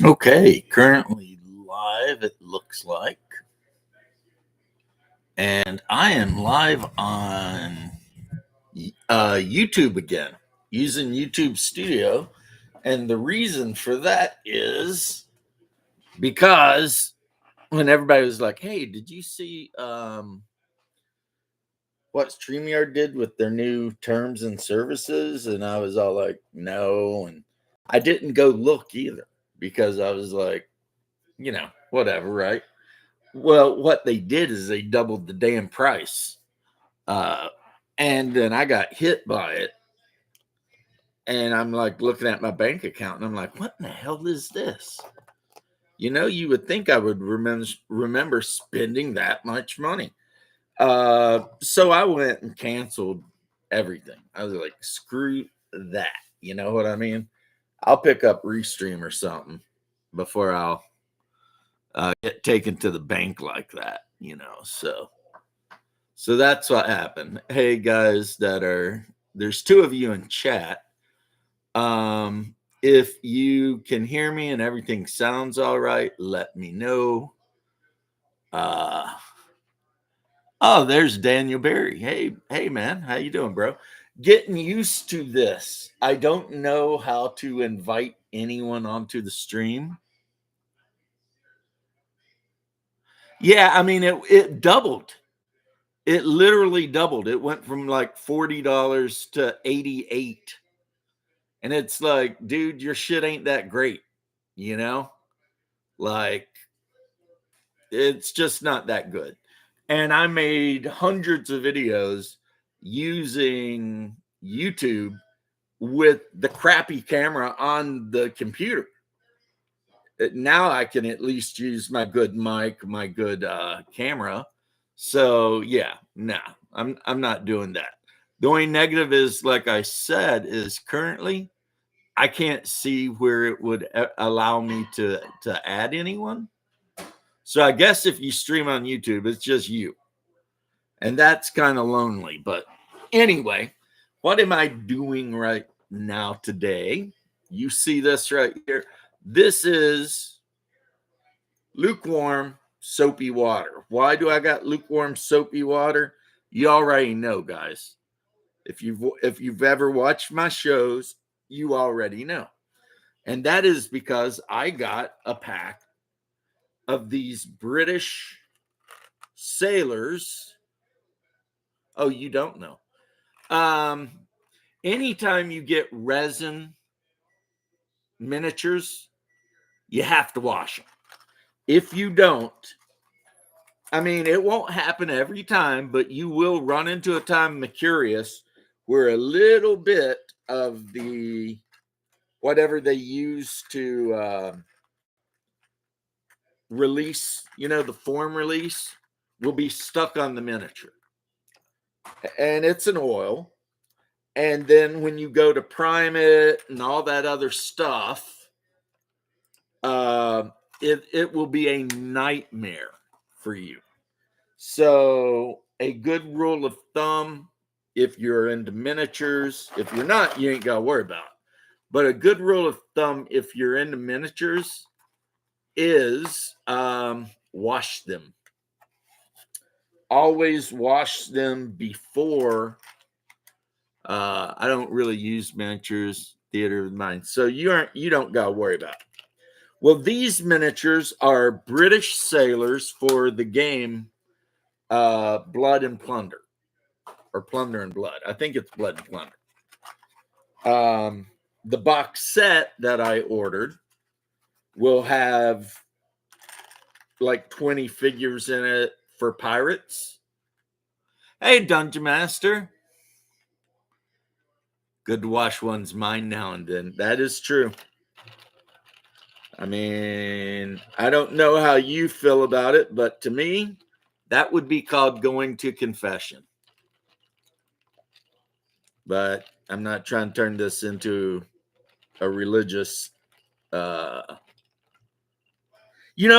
Okay, currently live, it looks like. And I am live on YouTube again, using YouTube Studio. And the reason for that is because when everybody was like, hey, did you see what StreamYard did with their new terms and services? And I was all like, no. And I didn't go look either because I was like, whatever, right? Well, what they did is they doubled the damn price. And then I got hit by it. And I'm like looking at my bank account and I'm like, what in the hell is this? You would think I would remember spending that much money. So I went and canceled everything. I was like, screw that. You know what I mean? I'll pick up Restream or something before I'll get taken to the bank like that, So that's what happened. Hey guys, there's two of you in chat. If you can hear me and everything sounds all right, let me know. There's Daniel Berry. Hey man, how you doing, bro? Getting used to this. I don't know how to invite anyone onto the stream. Yeah, I mean it doubled. It literally doubled. It went from like $40 to $88. And it's like, dude, your shit ain't that great, Like, it's just not that good. And I made hundreds of videos using YouTube with the crappy camera on the computer. Now I can at least use my good mic, my good camera. So yeah, I'm not doing that. The only negative is, like I said, is currently I can't see where it would allow me to add anyone. So I guess if you stream on YouTube, it's just you. And that's kind of lonely. But anyway, what am I doing right now today? You see this right here. This is lukewarm soapy water. Why do I got lukewarm soapy water? You already know, guys. If you've ever watched my shows, you already know. And that is because I got a pack of these British sailors. Oh, you don't know. Anytime you get resin miniatures, you have to wash them. If you don't, I mean, it won't happen every time, but you will run into a time, Mercurius, where a little bit of the whatever they use to release, the form release, will be stuck on the miniature. And it's an oil. And then when you go to prime it and all that other stuff, it will be a nightmare for you. So a good rule of thumb, if you're into miniatures, if you're not, you ain't got to worry about it. But a good rule of thumb, if you're into miniatures, is wash them. Always wash them before. I don't really use miniatures, theater of the mind, so you don't got to worry about it. Well, these miniatures are British sailors for the game Blood and Plunder, or Plunder and Blood. I think it's Blood and Plunder. The box set that I ordered will have like 20 figures in it for pirates. Hey, Dungeon Master. Good to wash one's mind now and then. That is true. I mean, I don't know how you feel about it, but to me, that would be called going to confession. But I'm not trying to turn this into a religious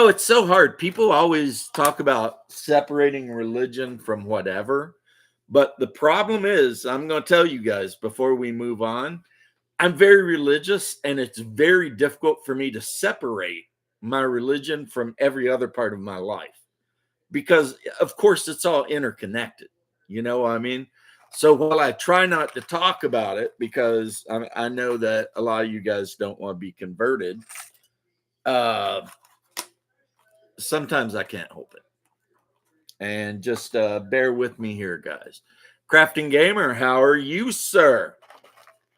it's so hard. People always talk about separating religion from whatever, But the problem is, I'm going to tell you guys before we move on, I'm very religious, and it's very difficult for me to separate my religion from every other part of my life because, of course, it's all interconnected. You know what I mean? So while I try not to talk about it because I know that a lot of you guys don't want to be converted, sometimes I can't help it. And just bear with me here, guys. Crafting Gamer, how are you, sir?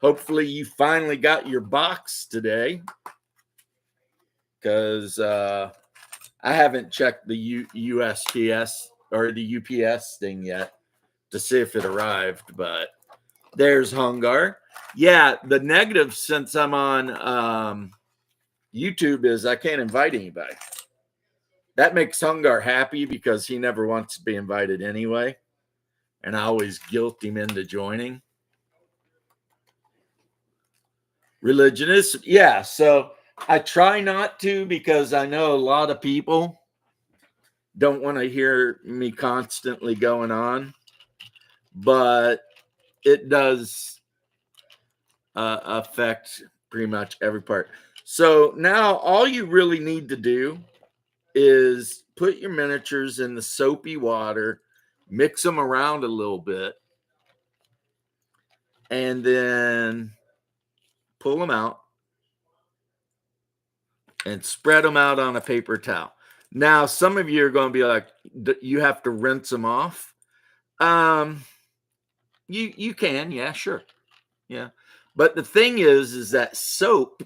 Hopefully you finally got your box today, because I haven't checked the USPS or the UPS thing yet to see if it arrived, but there's Hungar. Yeah, the negative since I'm on YouTube is I can't invite anybody. That makes Hungar happy because he never wants to be invited anyway, and I always guilt him into joining. Religion is, yeah, so I try not to because I know a lot of people don't want to hear me constantly going on, but it does affect pretty much every part. So now all you really need to do is put your miniatures in the soapy water, mix them around a little bit, and then pull them out and spread them out on a paper towel. Now, some of you are going to be like, you have to rinse them off. You can, yeah, sure. Yeah. But the thing is that soap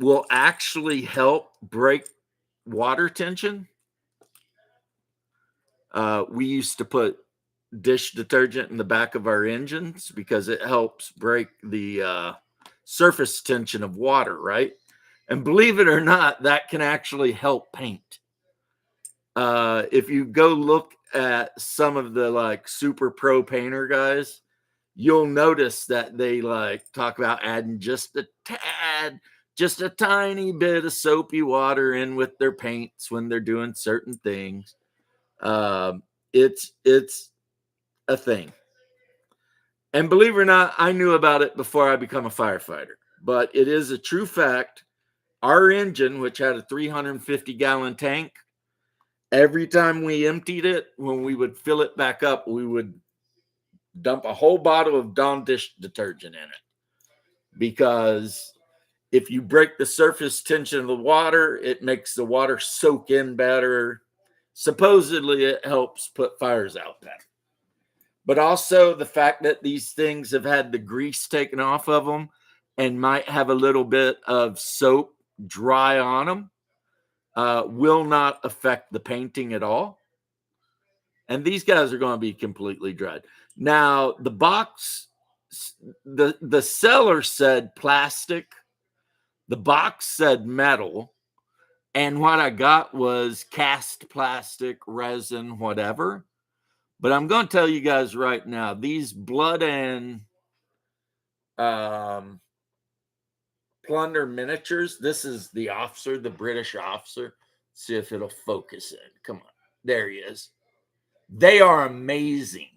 will actually help break water tension. We used to put dish detergent in the back of our engines because it helps break the surface tension of water, right? And believe it or not, that can actually help paint. If you go look at some of the like super pro painter guys, you'll notice that they like talk about adding just a tad, just a tiny bit of soapy water in with their paints when they're doing certain things. It's a thing. And believe it or not, I knew about it before I become a firefighter, but it is a true fact. Our engine, which had a 350-gallon tank, every time we emptied it, when we would fill it back up, we would dump a whole bottle of Dawn dish detergent in it. Because if you break the surface tension of the water, it makes the water soak in better. Supposedly, it helps put fires out better. But also the fact that these things have had the grease taken off of them and might have a little bit of soap dry on them will not affect the painting at all. And these guys are going to be completely dried. Now, the box, the seller said plastic. The box said metal. And what I got was cast plastic, resin, whatever. But I'm going to tell you guys right now, these Blood and Plunder miniatures, this is the officer, the British officer. Let's see if it'll focus in. Come on. There he is. They are amazing.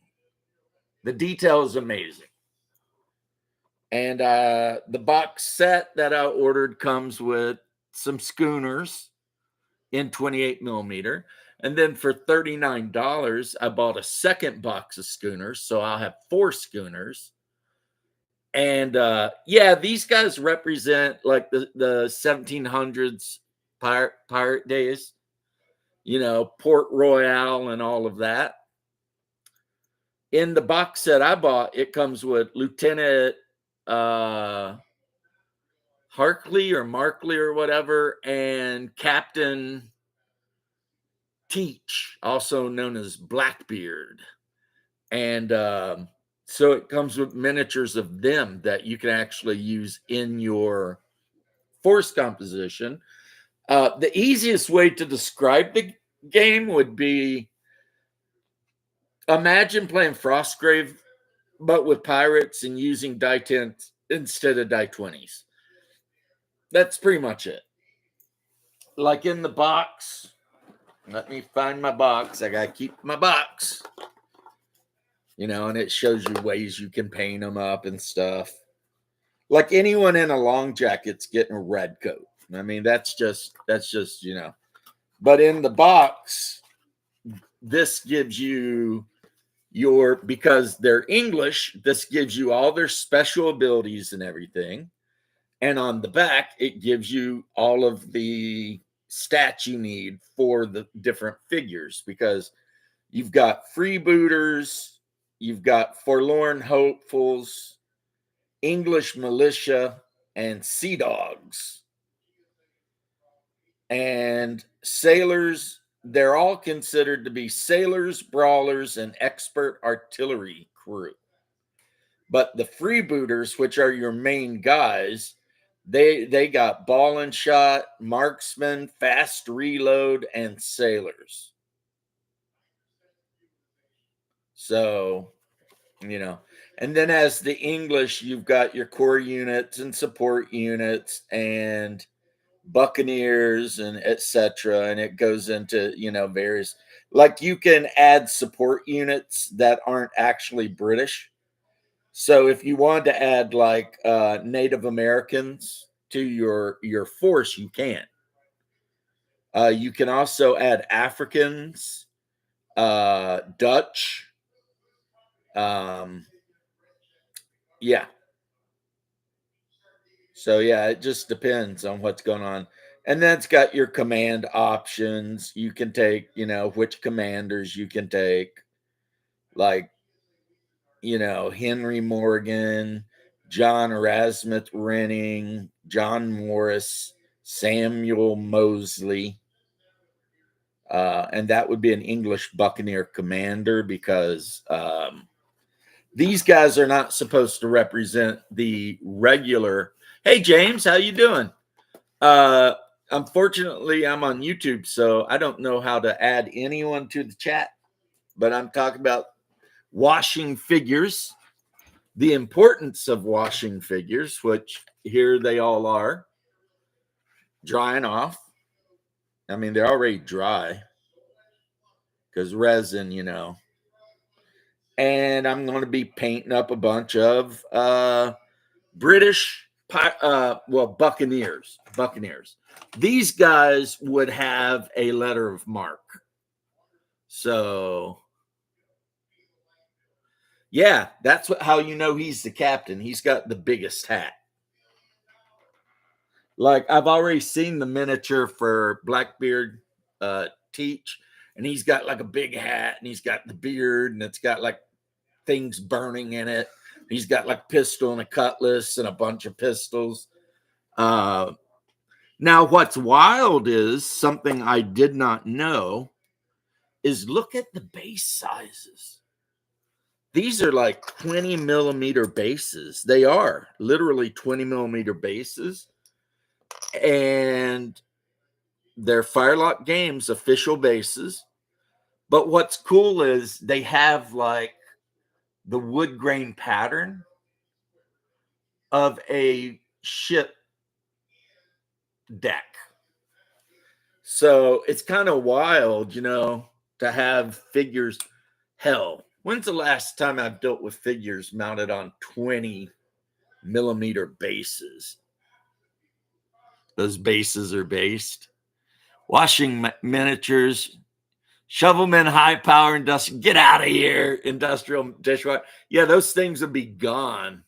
The detail is amazing. And the box set that I ordered comes with some schooners in 28 millimeter. And then for $39, I bought a second box of schooners. So I'll have 4 schooners. And yeah, these guys represent like the 1700s pirate days, you know, Port Royal and all of that. In the box set I bought, it comes with Lieutenant Harkley or Markley or whatever, and Captain Teach, also known as Blackbeard. And so it comes with miniatures of them that you can actually use in your force composition. The easiest way to describe the game would be, imagine playing Frostgrave, but with pirates and using die 10s instead of die 20s. That's pretty much it. Like in the box, let me find my box. I got to keep my box. you know, and it shows you ways you can paint them up and stuff. Like anyone in a long jacket's getting a red coat. I mean, that's just, you know, but in the box, this gives you your, because they're English, this gives you all their special abilities and everything. And on the back, it gives you all of the stats you need for the different figures, because you've got freebooters, you've got forlorn hopefuls, English militia, and sea dogs. And sailors, they're all considered to be sailors, brawlers, and expert artillery crew. But the freebooters, which are your main guys, they got ball and shot, marksman, fast reload, and sailors. So, you know, and then as the English, you've got your core units and support units and buccaneers and etc. And it goes into, you know, various, like you can add support units that aren't actually British. So if you wanted to add like Native Americans to your force, you can. You can also add Africans, Dutch. Yeah. So yeah, it just depends on what's going on. And then it's got your command options. You can take, you know, which commanders you can take, like, you know, Henry Morgan, John Erasmus Renning, John Morris, Samuel Mosley. And that would be an English Buccaneer commander, because these guys are not supposed to represent the regular. Hey, James, how you doing? Unfortunately, I'm on YouTube, so I don't know how to add anyone to the chat, but I'm talking about washing figures, the importance of washing figures, which here they all are drying off. I mean, they're already dry because resin, you know. And I'm going to be painting up a bunch of British, Buccaneers. These guys would have a letter of marque. So, yeah, that's how you know he's the captain. He's got the biggest hat. Like, I've already seen the miniature for Blackbeard Teach, and he's got like a big hat, and he's got the beard, and it's got like things burning in it. He's got like a pistol and a cutlass and a bunch of pistols. Now, what's wild is something I did not know is look at the base sizes. These are like 20 millimeter bases. They are literally 20 millimeter bases. And they're Firelock Games official bases. But what's cool is they have like the wood grain pattern of a ship deck. So it's kind of wild, you know, to have figures. Hell, when's the last time I've dealt with figures mounted on 20 millimeter bases? Those bases are based. Washing miniatures, Shovelman high power industrial. Get out of here, industrial dishwasher. Yeah, those things would be gone.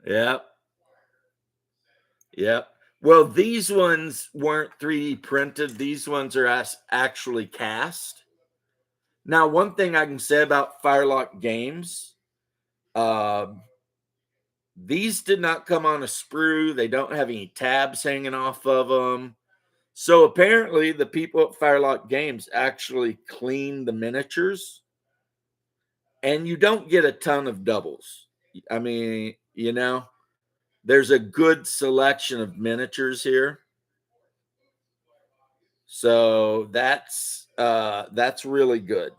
Yep. Yep. Well, these ones weren't 3D printed. These ones are actually cast. Now, one thing I can say about Firelock Games, these did not come on a sprue. They don't have any tabs hanging off of them. So apparently the people at Firelock Games actually clean the miniatures, and you don't get a ton of doubles. I mean, you know, there's a good selection of miniatures here. So that's really good.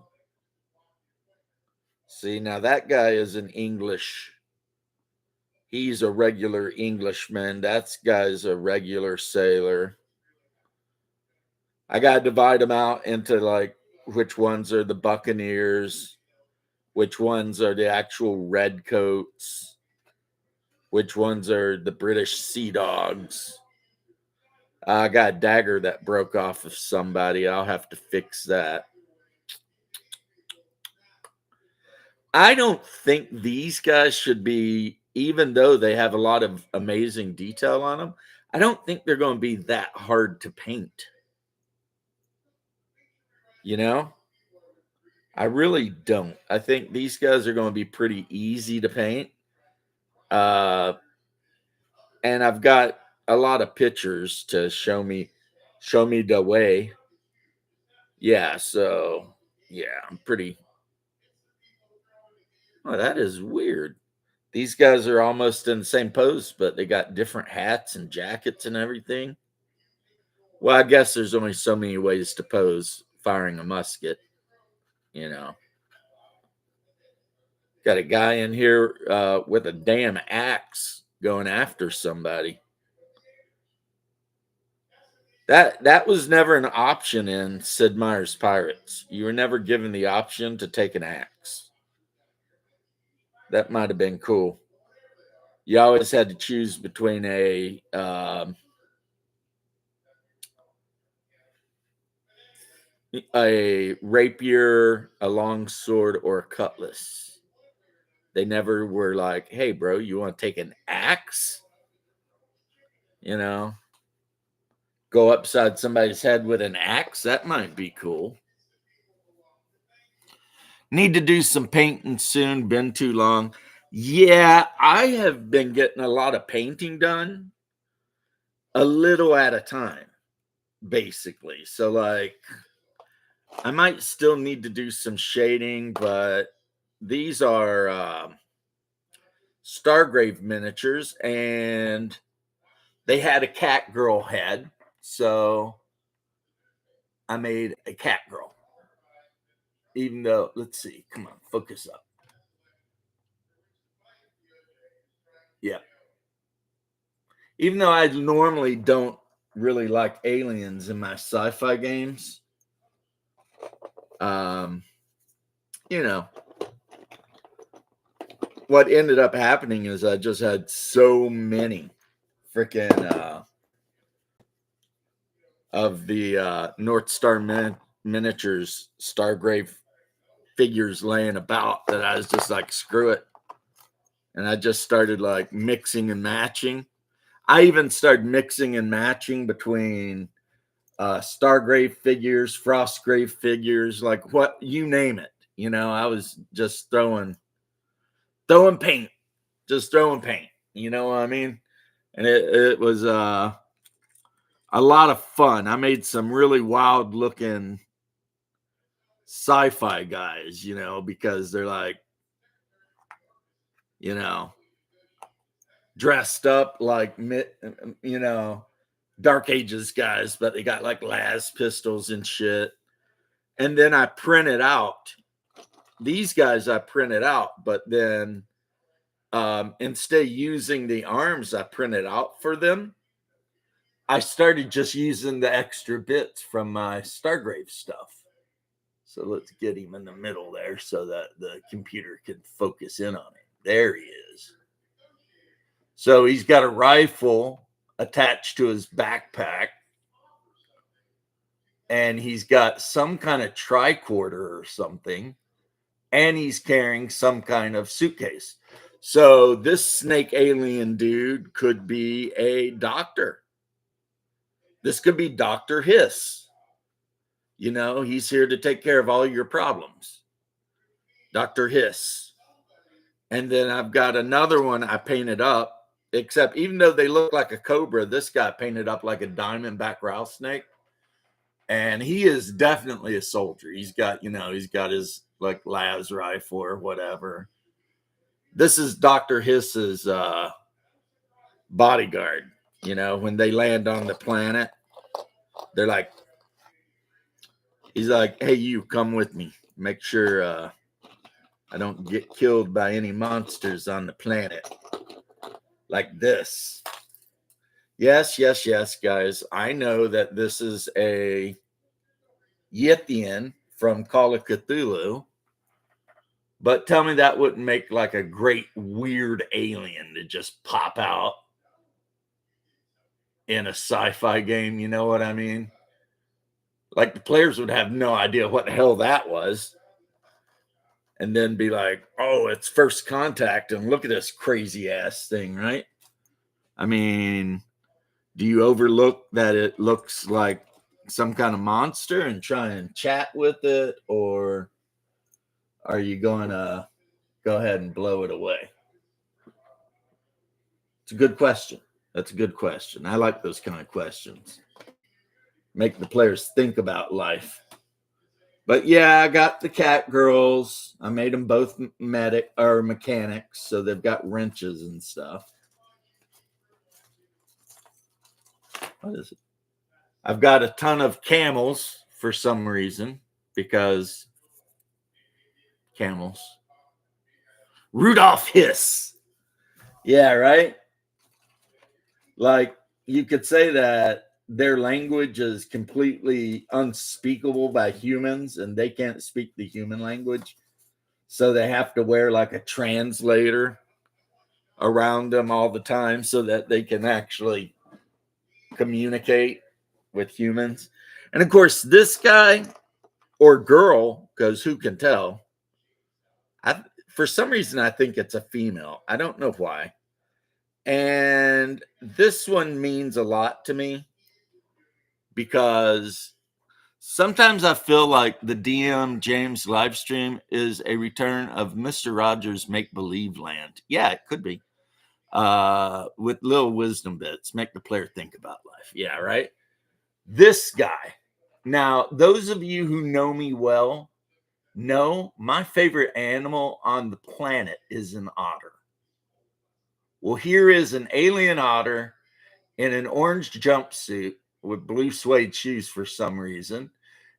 See, now that guy is an English. He's a regular Englishman. That guy's a regular sailor. I got to divide them out into like which ones are the Buccaneers, which ones are the actual Redcoats, which ones are the British Sea Dogs. I got a dagger that broke off of somebody. I'll have to fix that. I don't think these guys should be, even though they have a lot of amazing detail on them, I don't think they're going to be that hard to paint. You know? I really don't. I think these guys are going to be pretty easy to paint. And I've got a lot of pictures to show me the way. Yeah, so yeah, I'm pretty. Oh, that is weird. These guys are almost in the same pose, but they got different hats and jackets and everything. Well, I guess there's only so many ways to pose firing a musket, you know. Got a guy in here with a damn axe going after somebody. That was never an option in Sid Meier's Pirates. You were never given the option to take an axe. That might have been cool. You always had to choose between a rapier, a long sword, or a cutlass. They never were like, "Hey, bro, you want to take an axe?" You know, go upside somebody's head with an axe. That might be cool. Need to do some painting soon. Been too long. Yeah, I have been getting a lot of painting done a little at a time, basically. So, like, I might still need to do some shading, but these are Stargrave miniatures, and they had a cat girl head. So, I made a cat girl. Even though, let's see, come on, focus up. Yeah. Even though I normally don't really like aliens in my sci-fi games, um, you know, what ended up happening is I just had so many freaking of the North Star miniatures Stargrave figures laying about that I was just like, screw it. And I just started like mixing and matching. I even started mixing and matching between Stargrave figures, Frostgrave figures, like what you name it. You know, I was just throwing paint, just throwing paint. You know what I mean? And it was a lot of fun. I made some really wild looking sci-fi guys, you know, because they're like, you know, dressed up like, you know, Dark Ages guys, but they got like las pistols and shit. And then I printed out these guys. I printed out, but then instead of using the arms I printed out for them, I started just using the extra bits from my Stargrave stuff. So let's get him in the middle there so that the computer can focus in on him. There he is. So he's got a rifle attached to his backpack, and he's got some kind of tricorder or something, and he's carrying some kind of suitcase. So this snake alien dude could be a doctor. This could be Dr. Hiss. You know, he's here to take care of all your problems. Dr. Hiss. And then I've got another one I painted up, except even though they look like a cobra, this guy painted up like a diamondback rattlesnake. And he is definitely a soldier. He's got, you know, he's got his like las rifle or whatever. This is Dr. Hiss's bodyguard. You know, when they land on the planet, they're like, he's like, hey, you come with me. Make sure I don't get killed by any monsters on the planet. Like this. Yes, yes, yes, guys. I know that this is a Yithian from Call of Cthulhu. But tell me that wouldn't make like a great weird alien to just pop out in a sci-fi game. You know what I mean? Like the players would have no idea what the hell that was. And then be like, oh, it's First Contact. And look at this crazy ass thing, right? I mean, do you overlook that it looks like some kind of monster and try and chat with it? Or are you going to go ahead and blow it away? It's a good question. That's a good question. I like those kind of questions. Make the players think about life. But yeah, I got the cat girls. I made them both mechanics, so they've got wrenches and stuff. What is it? I've got a ton of camels for some reason, because camels. Rudolph Hiss. Yeah, right? Like, you could say that their language is completely unspeakable by humans, and they can't speak the human language. So they have to wear like a translator around them all the time so that they can actually communicate with humans. And of course, this guy or girl, because who can tell? For some reason, I think it's a female. I don't know why. And this one means a lot to me, because sometimes I feel like the DM James live stream is a return of Mr. Rogers' Make-Believe Land. Yeah, it could be. With little wisdom bits, make the player think about life. Yeah, right? This guy. Now, those of you who know me well know my favorite animal on the planet is an otter. Well, here is an alien otter in an orange jumpsuit with blue suede shoes for some reason.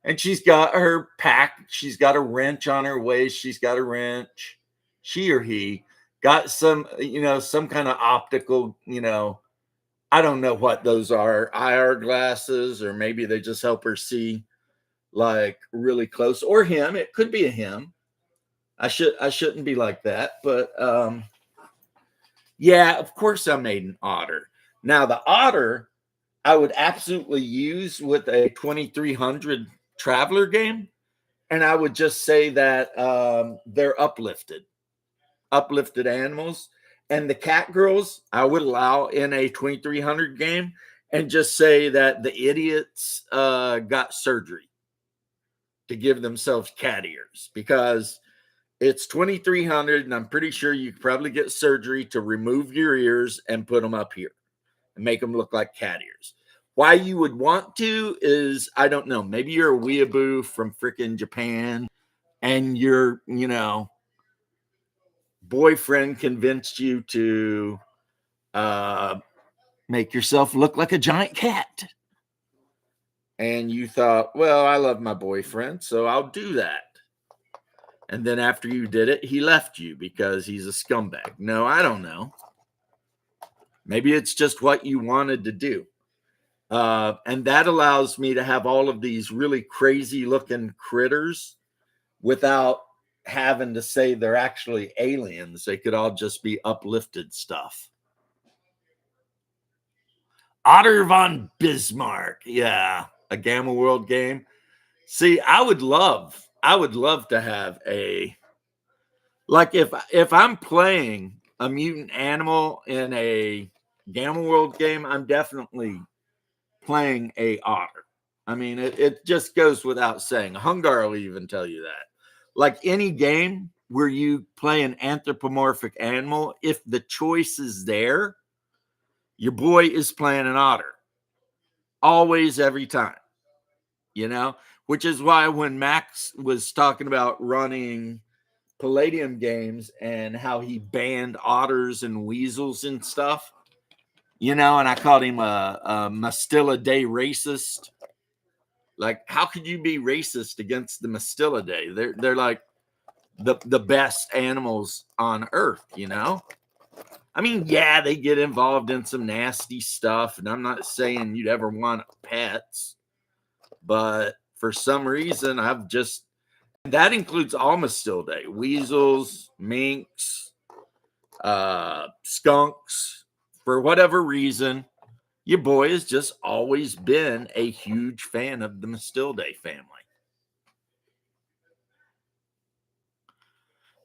And she's got her pack. She's got a wrench on her waist. She's got a wrench. She or he got some, some kind of optical, I don't know what those are, IR glasses, or maybe they just help her see like really close, or him. It could be a him. I shouldn't be like that, but yeah, of course I made an otter. Now the otter I would absolutely use with a 2300 Traveler game, and I would just say that they're uplifted animals. And the cat girls I would allow in a 2300 game, and just say that the idiots got surgery to give themselves cat ears, because it's 2300 and I'm pretty sure you could probably get surgery to remove your ears and put them up here and make them look like cat ears. Why you would want to is, I don't know, maybe you're a weeaboo from freaking Japan and your, boyfriend convinced you to make yourself look like a giant cat. And you thought, well, I love my boyfriend, so I'll do that. And then after you did it, he left you because he's a scumbag. No, I don't know. Maybe it's just what you wanted to do. And that allows me to have all of these really crazy looking critters without having to say they're actually aliens. They could all just be uplifted stuff. Otter von Bismarck. Yeah, a Gamma World game. See, I would love to have like if I'm playing a mutant animal in a Gamma World game, I'm definitely playing a otter. I mean, it just goes without saying. Hungar will even tell you that. Like any game where you play an anthropomorphic animal, if the choice is there, your boy is playing an otter. Always, every time. Which is why when Max was talking about running Palladium games and how he banned otters and weasels and stuff, and I called him a Mastilla-Day racist. Like, how could you be racist against the Mastilla-Day? They're like the best animals on Earth, I mean, yeah, they get involved in some nasty stuff, and I'm not saying you'd ever want pets, but for some reason, I've just That includes all Mastildae, weasels, minks, skunks. For whatever reason, your boy has just always been a huge fan of the Mastildae family.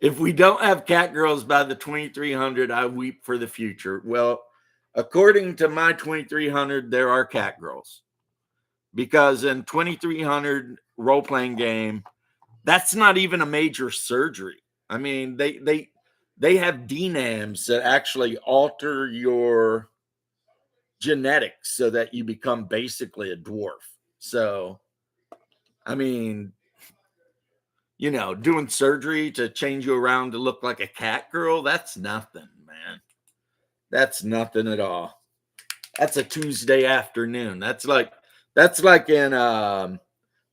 If we don't have cat girls by the 2300, I weep for the future. Well, according to my 2300, there are cat girls. Because in 2300 role-playing game, that's not even a major surgery. I mean, they have DNAMs that actually alter your genetics so that you become basically a dwarf. So, I mean, you know, doing surgery to change you around to look like a cat girl, that's nothing, man. That's nothing at all. That's a Tuesday afternoon. That's like in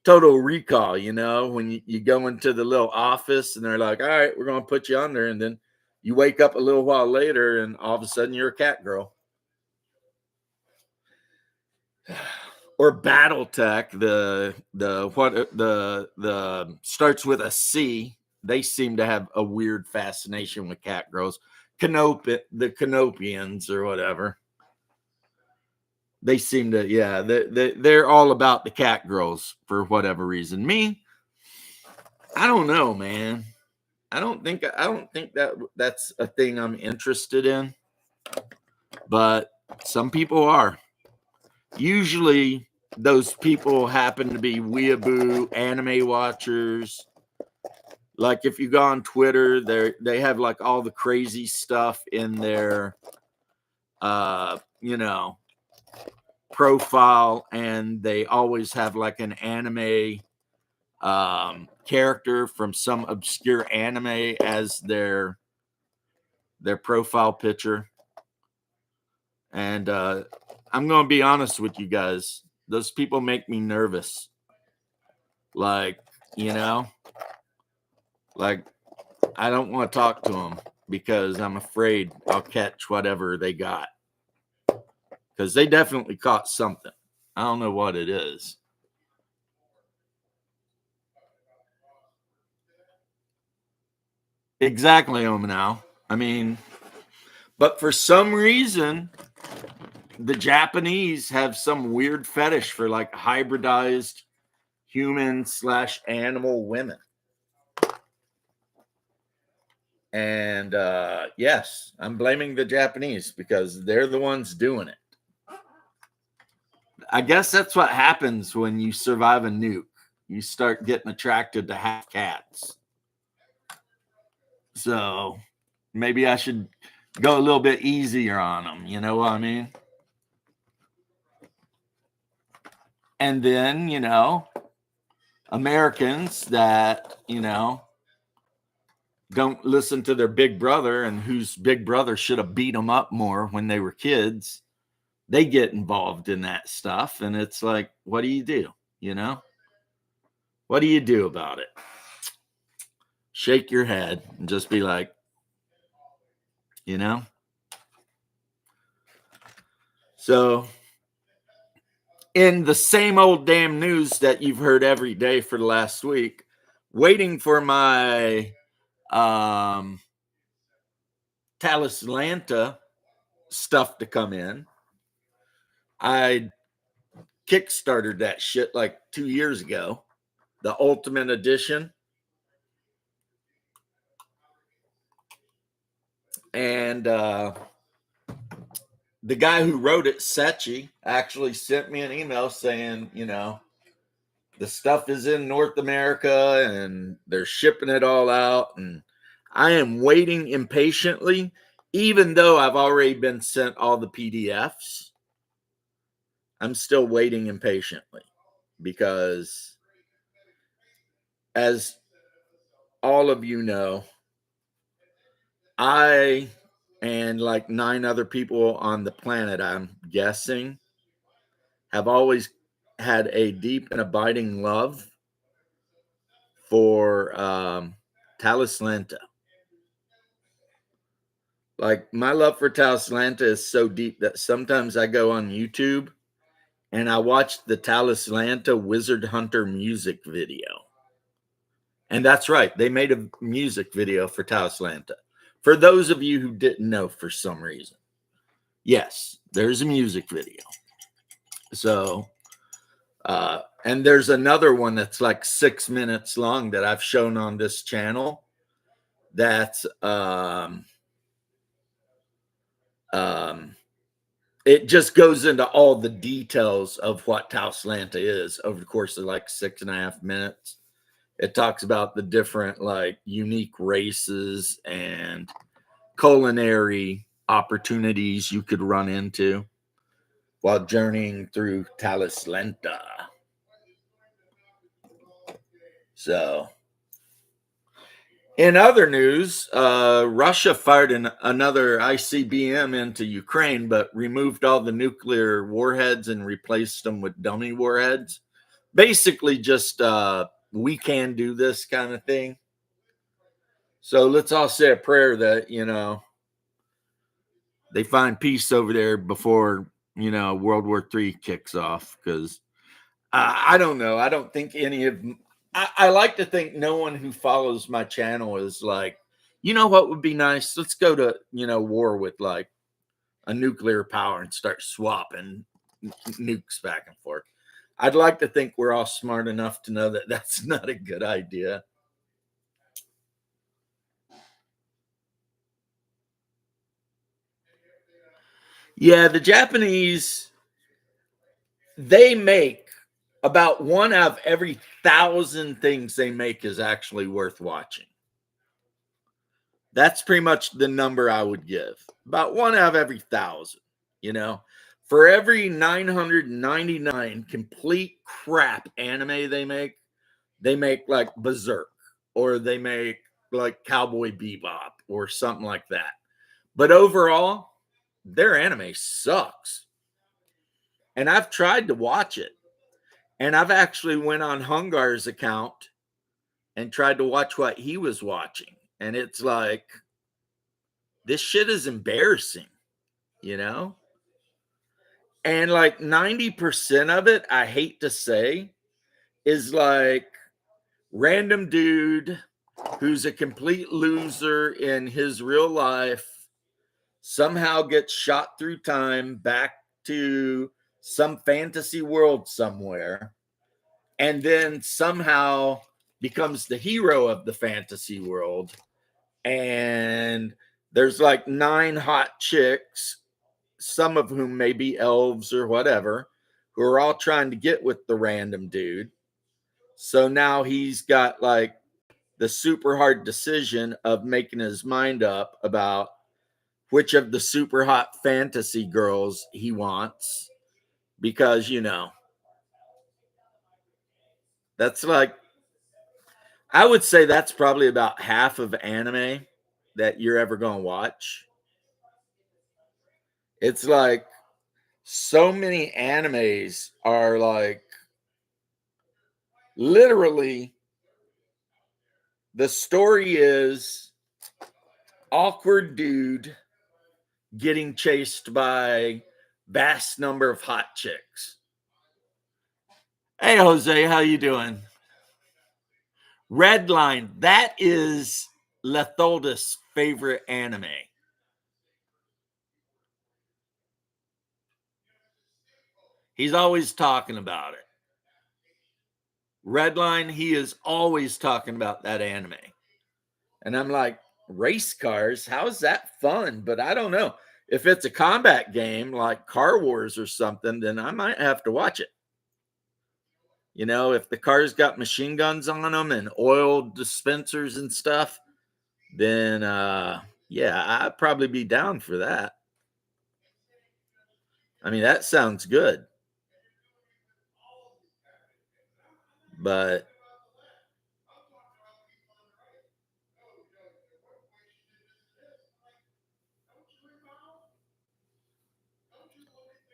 Total Recall, you know, when you go into the little office and they're like, all right, we're going to put you on there. And then you wake up a little while later and all of a sudden you're a cat girl. Or BattleTech, the starts with a C. They seem to have a weird fascination with cat girls. The Canopians or whatever. They seem to, yeah, they're all about the cat girls for whatever reason. Me, I don't know, man. I don't think that's a thing I'm interested in, but some people are. Usually, those people happen to be weeaboo anime watchers. Like if you go on Twitter, they have like all the crazy stuff in their, you know, profile, and they always have like an anime character from some obscure anime as their profile picture. And I'm going to be honest with you guys. Those people make me nervous. Like, you know, like I don't want to talk to them because I'm afraid I'll catch whatever they got. Because they definitely caught something. I don't know what it is. Exactly, Omanau. I mean, but for some reason, the Japanese have some weird fetish for like hybridized human/animal women. And yes, I'm blaming the Japanese because they're the ones doing it. I guess that's what happens when you survive a nuke. You start getting attracted to half cats. So maybe I should go a little bit easier on them. You know what I mean? And then, you know, Americans that, you know, don't listen to their big brother and whose big brother should have beat them up more when they were kids, they get involved in that stuff. And it's like, what do? You know, what do you do about it? Shake your head and just be like, you know? So, in the same old damn news that you've heard every day for the last week, waiting for my Talislanta stuff to come in. I kickstarted that shit like 2 years ago, the Ultimate Edition. And the guy who wrote it, Sechi, actually sent me an email saying, you know, the stuff is in North America and they're shipping it all out. And I am waiting impatiently, even though I've already been sent all the PDFs. I'm still waiting impatiently because, as all of you know, I and like 9 other people on the planet, I'm guessing, have always had a deep and abiding love for Talislanta. Like, my love for Talislanta is so deep that sometimes I go on YouTube and I watch the Talislanta Wizard Hunter music video. And that's right. They made a music video for Tauslanta. For those of you who didn't know for some reason. Yes, there's a music video. So, and there's another one that's like 6 minutes long that I've shown on this channel. That's, it just goes into all the details of what Tauslanta is over the course of like 6.5 minutes. It talks about the different like unique races and culinary opportunities you could run into while journeying through Tauslanta. So, in other news, Russia fired another ICBM into Ukraine, but removed all the nuclear warheads and replaced them with dummy warheads. Basically, just we can do this kind of thing. So let's all say a prayer that, you know, they find peace over there before, you know, World War III kicks off. Because I don't know. I don't think any of I like to think no one who follows my channel is like, you know what would be nice? Let's go to, you know, war with like a nuclear power and start swapping nukes back and forth. I'd like to think we're all smart enough to know that that's not a good idea. Yeah, the Japanese, they make about 1 out of every 1,000 things they make is actually worth watching. That's pretty much the number I would give. About 1 out of every 1,000, you know. For every 999 complete crap anime they make like Berserk, or they make like Cowboy Bebop or something like that. But overall, their anime sucks. And I've tried to watch it. And I've actually went on Hungar's account and tried to watch what he was watching. And it's like, this shit is embarrassing, you know? And like 90% of it, I hate to say, is like random dude who's a complete loser in his real life somehow gets shot through time back to some fantasy world somewhere, and then somehow becomes the hero of the fantasy world. And there's like 9 hot chicks, some of whom may be elves or whatever, who are all trying to get with the random dude. So now he's got like the super hard decision of making his mind up about which of the super hot fantasy girls he wants, because, you know, that's like, I would say that's probably about half of anime that you're ever going to watch. It's like so many animes are like literally the story is awkward dude getting chased by vast number of hot chicks. Hey Jose, how you doing? Redline, that is Letholdis' favorite anime. He's always talking about it. Redline, he is always talking about that anime. And I'm like, race cars? How is that fun? But I don't know. If it's a combat game like Car Wars or something, then I might have to watch it. You know, if the car's got machine guns on them and oil dispensers and stuff, then yeah, I'd probably be down for that. I mean, that sounds good. But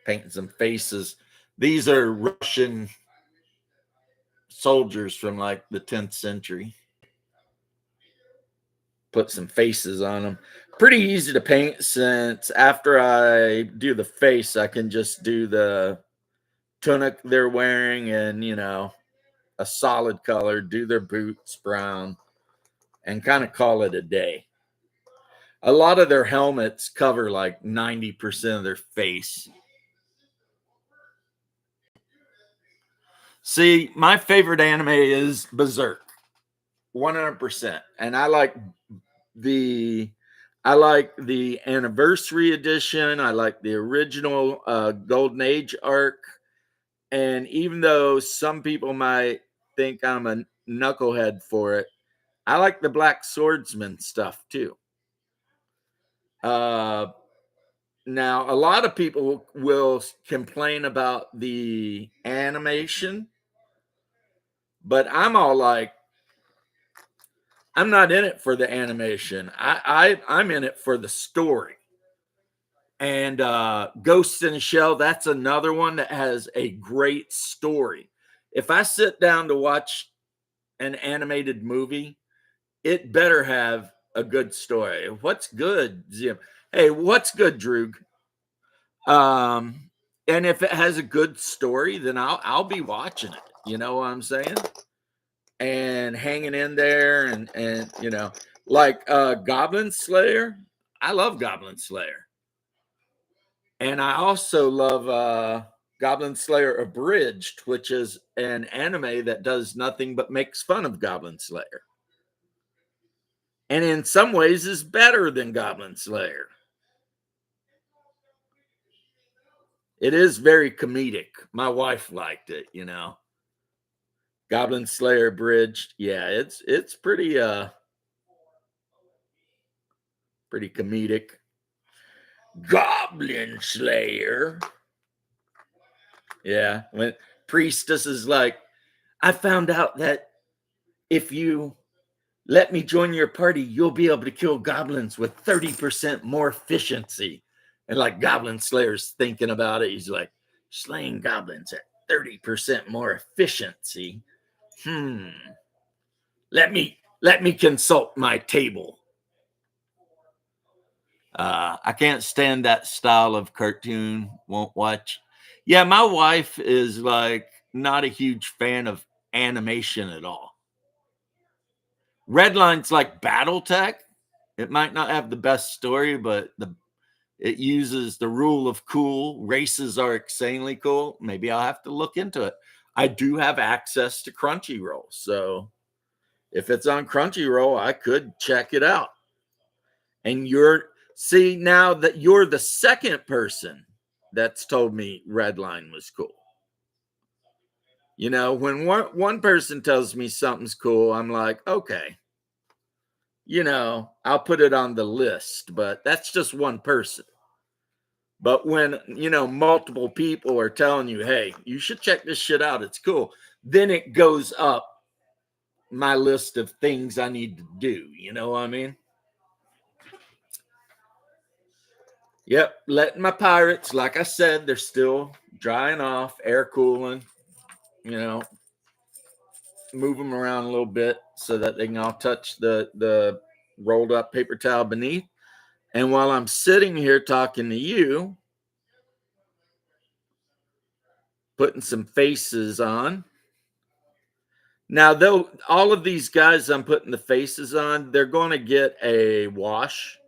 painting some faces. These are Russian soldiers from like the 10th century. Put some faces on them. Pretty easy to paint, since after I do the face, I can just do the tunic they're wearing and, you know, a solid color, do their boots brown, and kind of call it a day. A lot of their helmets cover like 90% of their face. See, my favorite anime is Berserk, 100%. And the I like the anniversary edition. I like the original Golden Age arc. And even though some people might think I'm a knucklehead for it, I like the Black Swordsman stuff too. Now, a lot of people will complain about the animation, but I'm all like, I'm not in it for the animation. I'm in it for the story. And Ghost in a Shell, that's another one that has a great story. If I sit down to watch an animated movie, it better have a good story. What's good, Jim? Hey, what's good, Droog? And if it has a good story, then I'll be watching it. You know what I'm saying? And hanging in there, and you know, like Goblin Slayer. I love Goblin Slayer. And I also love Goblin Slayer Abridged, which is an anime that does nothing but makes fun of Goblin Slayer. And in some ways is better than Goblin Slayer. It is very comedic. My wife liked it, you know. Goblin Slayer Abridged. Yeah, it's pretty pretty comedic. Goblin Slayer. Yeah, when Priestess is like, I found out that if you let me join your party, you'll be able to kill goblins with 30% more efficiency. And like Goblin Slayer's thinking about it, he's like, slaying goblins at 30% more efficiency. Let me consult my table. I can't stand that style of cartoon. Won't watch. Yeah, my wife is like not a huge fan of animation at all. Redline's like BattleTech. It might not have the best story, but it uses the rule of cool. Races are insanely cool. Maybe I'll have to look into it. I do have access to Crunchyroll, so if it's on Crunchyroll, I could check it out. And see, now that you're the second person that's told me Redline was cool. You know, when one person tells me something's cool, I'm like, okay, you know, I'll put it on the list, but that's just one person. But when, you know, multiple people are telling you, hey, you should check this shit out, it's cool, then it goes up my list of things I need to do. You know what I mean? Yep, letting my pirates, like I said, they're still drying off, air cooling, you know, move them around a little bit so that they can all touch the rolled up paper towel beneath. And while I'm sitting here talking to you, putting some faces on. Now, though, all of these guys I'm putting the faces on, they're going to get a wash.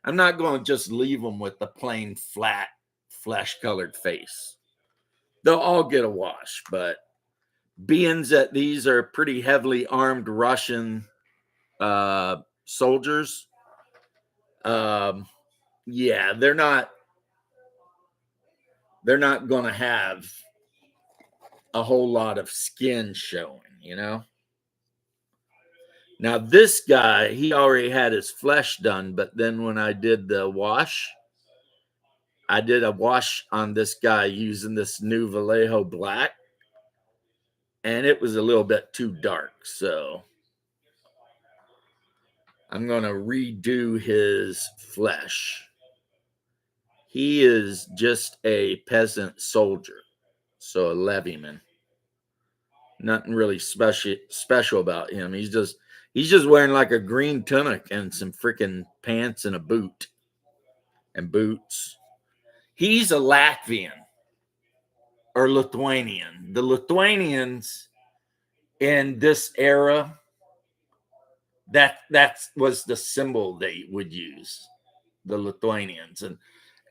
I'm not going to just leave them with the plain, flat, flesh-colored face. They'll all get a wash, but being that these are pretty heavily armed Russian soldiers, yeah, they're not going to have a whole lot of skin showing, you know? Now, this guy, he already had his flesh done, but then when I did the wash, I did a wash on this guy using this new Vallejo black, and it was a little bit too dark. So I'm going to redo his flesh. He is just a peasant soldier, so a levyman. Nothing really special about him. He's just wearing like a green tunic and some freaking pants and a boot and boots. He's a Latvian or Lithuanian. The Lithuanians in this era, that was the symbol they would use, the Lithuanians.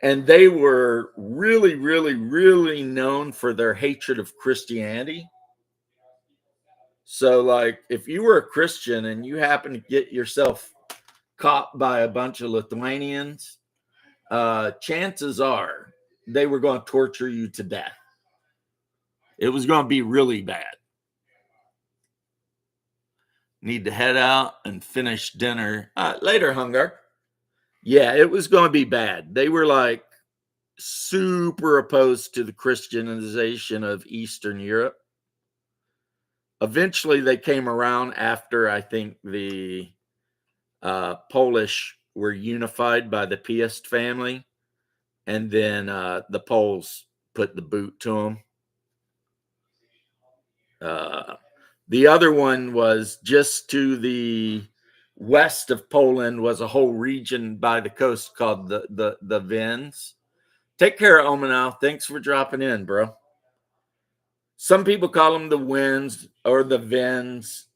And they were really, really, really known for their hatred of Christianity. So, like, if you were a Christian and you happen to get yourself caught by a bunch of Lithuanians, chances are they were going to torture you to death. It was going to be really bad. Need to head out and finish dinner later, Hunger. Yeah, it was going to be bad. They were like super opposed to the Christianization of Eastern Europe. Eventually, they came around after, I think, the Polish were unified by the Piast family, and then the Poles put the boot to them. The other one was just to the west of Poland was a whole region by the coast called the Vins. Take care, Omanow. Thanks for dropping in, bro. Some people call them the Winds or the Vins.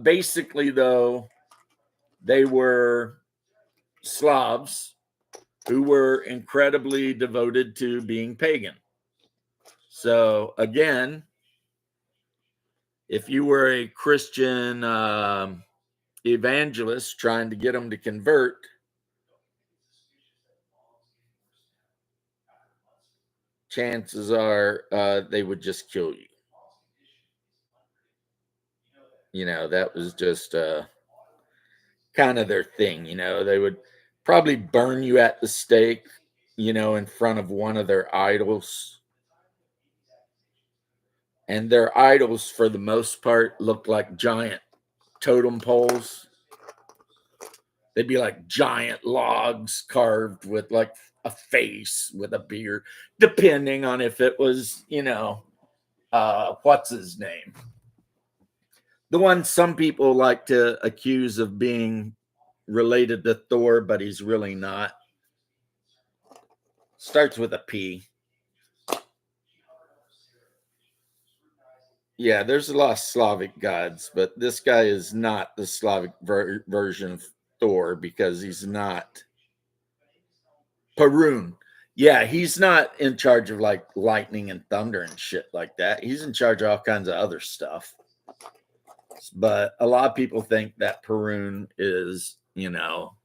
Basically, though, they were Slavs who were incredibly devoted to being pagan. So, again, if you were a Christian evangelist trying to get them to convert, chances are they would just kill you. You know, that was just kind of their thing. You know, they would probably burn you at the stake, you know, in front of one of their idols. And their idols, for the most part, looked like giant totem poles. They'd be like giant logs carved with like a face with a beard, depending on if it was, you know, what's his name? The one some people like to accuse of being related to Thor, but he's really not. Starts with a P. Yeah, there's a lot of Slavic gods, but this guy is not the Slavic version of Thor because he's not. Perun. Yeah, he's not in charge of like lightning and thunder and shit like that. He's in charge of all kinds of other stuff. But a lot of people think that Perun is, you know,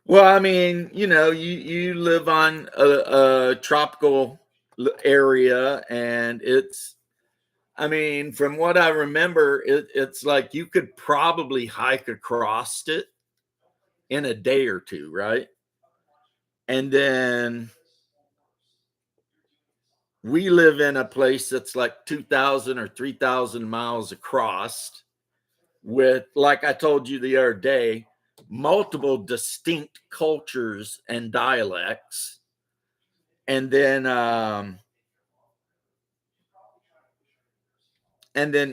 well, I mean, you know, you live on a tropical area, and it's, I mean, from what I remember, it's like you could probably hike across it in a day or two, right? And then we live in a place that's like 2,000 or 3,000 miles across, with, like I told you the other day, multiple distinct cultures and dialects. And then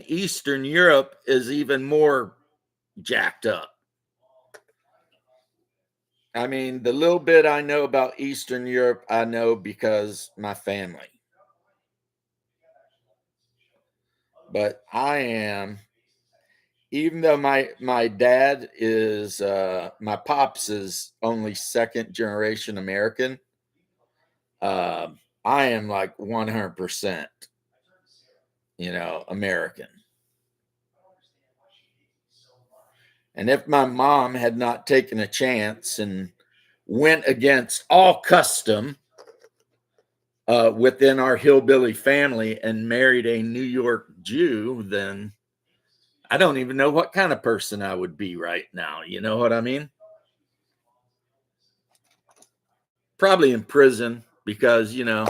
Eastern Europe is even more jacked up. I mean, the little bit I know about Eastern Europe, I know because my family. But I am, even though my dad is my pops is only second generation American, I am like 100%, you know, American. And if my mom had not taken a chance and went against all custom within our hillbilly family and married a New York Jew, then I don't even know what kind of person I would be right now. You know what I mean? Probably in prison because, you know,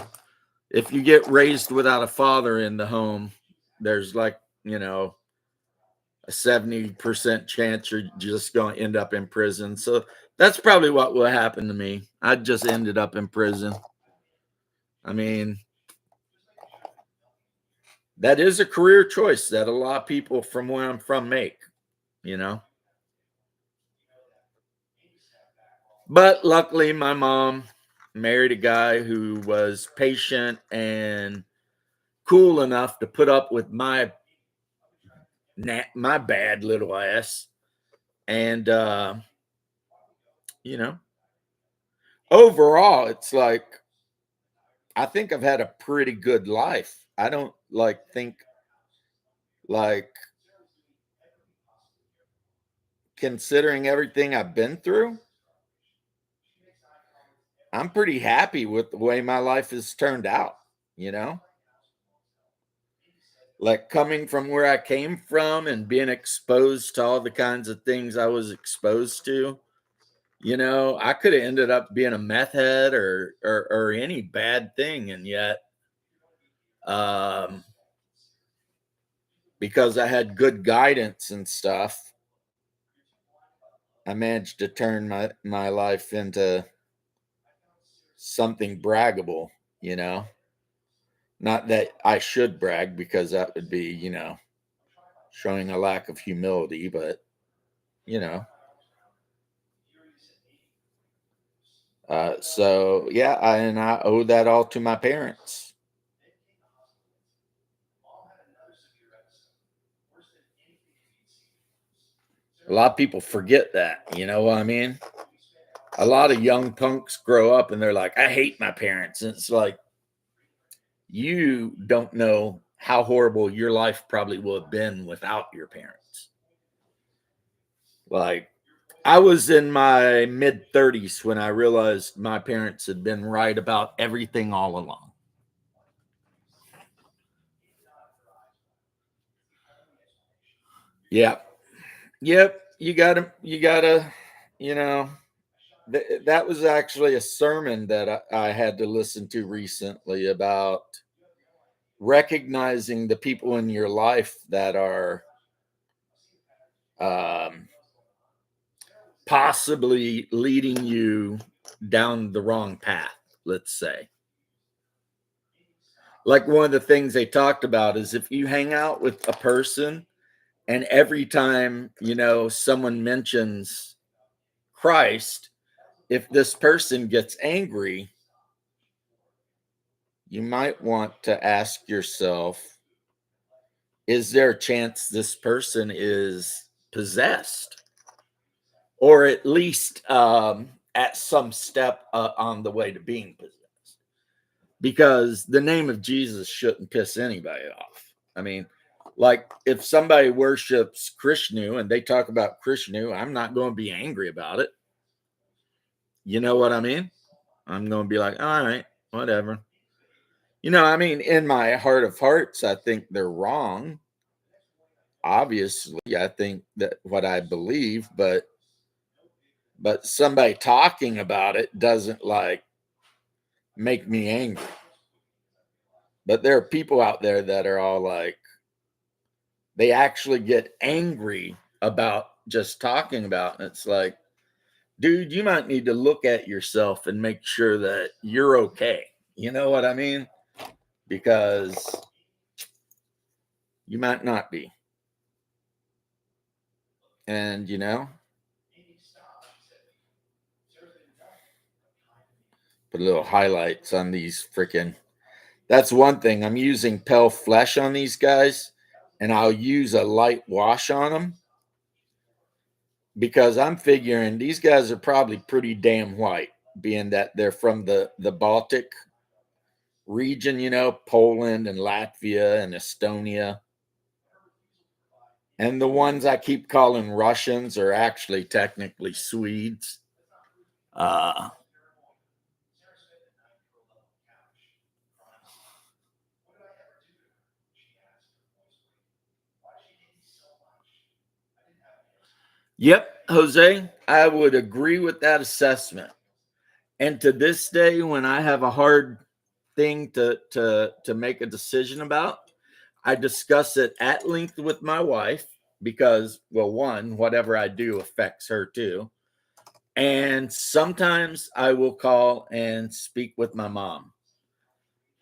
if you get raised without a father in the home, there's like, you know, a 70% chance you're just going to end up in prison. So that's probably what will happen to me. I just ended up in prison. I mean, that is a career choice that a lot of people from where I'm from make, you know. But luckily, my mom married a guy who was patient and cool enough to put up with my bad little ass. And you know, overall, it's like I think I've had a pretty good life. I don't think like considering everything I've been through, I'm pretty happy with the way my life has turned out, you know? Like coming from where I came from and being exposed to all the kinds of things I was exposed to, I could have ended up being a meth head or any bad thing, and yet um because I had good guidance and stuff, I managed to turn my life into something braggable, you know. Not that I should brag because that would be, showing a lack of humility, but you know. So yeah, and I owe that all to my parents. A lot of people forget that, you know what I mean? A lot of young punks grow up and they're like, I hate my parents. And it's like, you don't know how horrible your life probably would have been without your parents. Like, I was in my mid 30s when I realized my parents had been right about everything all along. Yeah. Yep. You gotta, you know, that was actually a sermon that I had to listen to recently about recognizing the people in your life that are um, possibly leading you down the wrong path, let's say. Like one of the things they talked about is if you hang out with a person and every time, someone mentions Christ, if this person gets angry, you might want to ask yourself, is there a chance this person is possessed? Or at least at some step on the way to being possessed? Because the name of Jesus shouldn't piss anybody off. I mean, like if somebody worships Krishna and they talk about Krishna, I'm not going to be angry about it. You know what I mean? I'm going to be like, all right, whatever. I mean, in my heart of hearts, I think they're wrong. Obviously, I think that what I believe, but somebody talking about it doesn't like make me angry. But there are people out there that are all like, they actually get angry about just talking about. And it's like, dude, you might need to look at yourself and make sure that you're okay. You know what I mean? Because you might not be. And, put a little highlights on these freaking. That's one thing. I'm using Pale Flesh on these guys, and I'll use a light wash on them because I'm figuring these guys are probably pretty damn white, being that they're from the Baltic region, Poland and Latvia and Estonia. And the ones I keep calling Russians are actually technically Swedes. Uh, yep, Jose, I would agree with that assessment. And to this day, when I have a hard thing to make a decision about, I discuss it at length with my wife because, well, one, whatever I do affects her too. And sometimes I will call and speak with my mom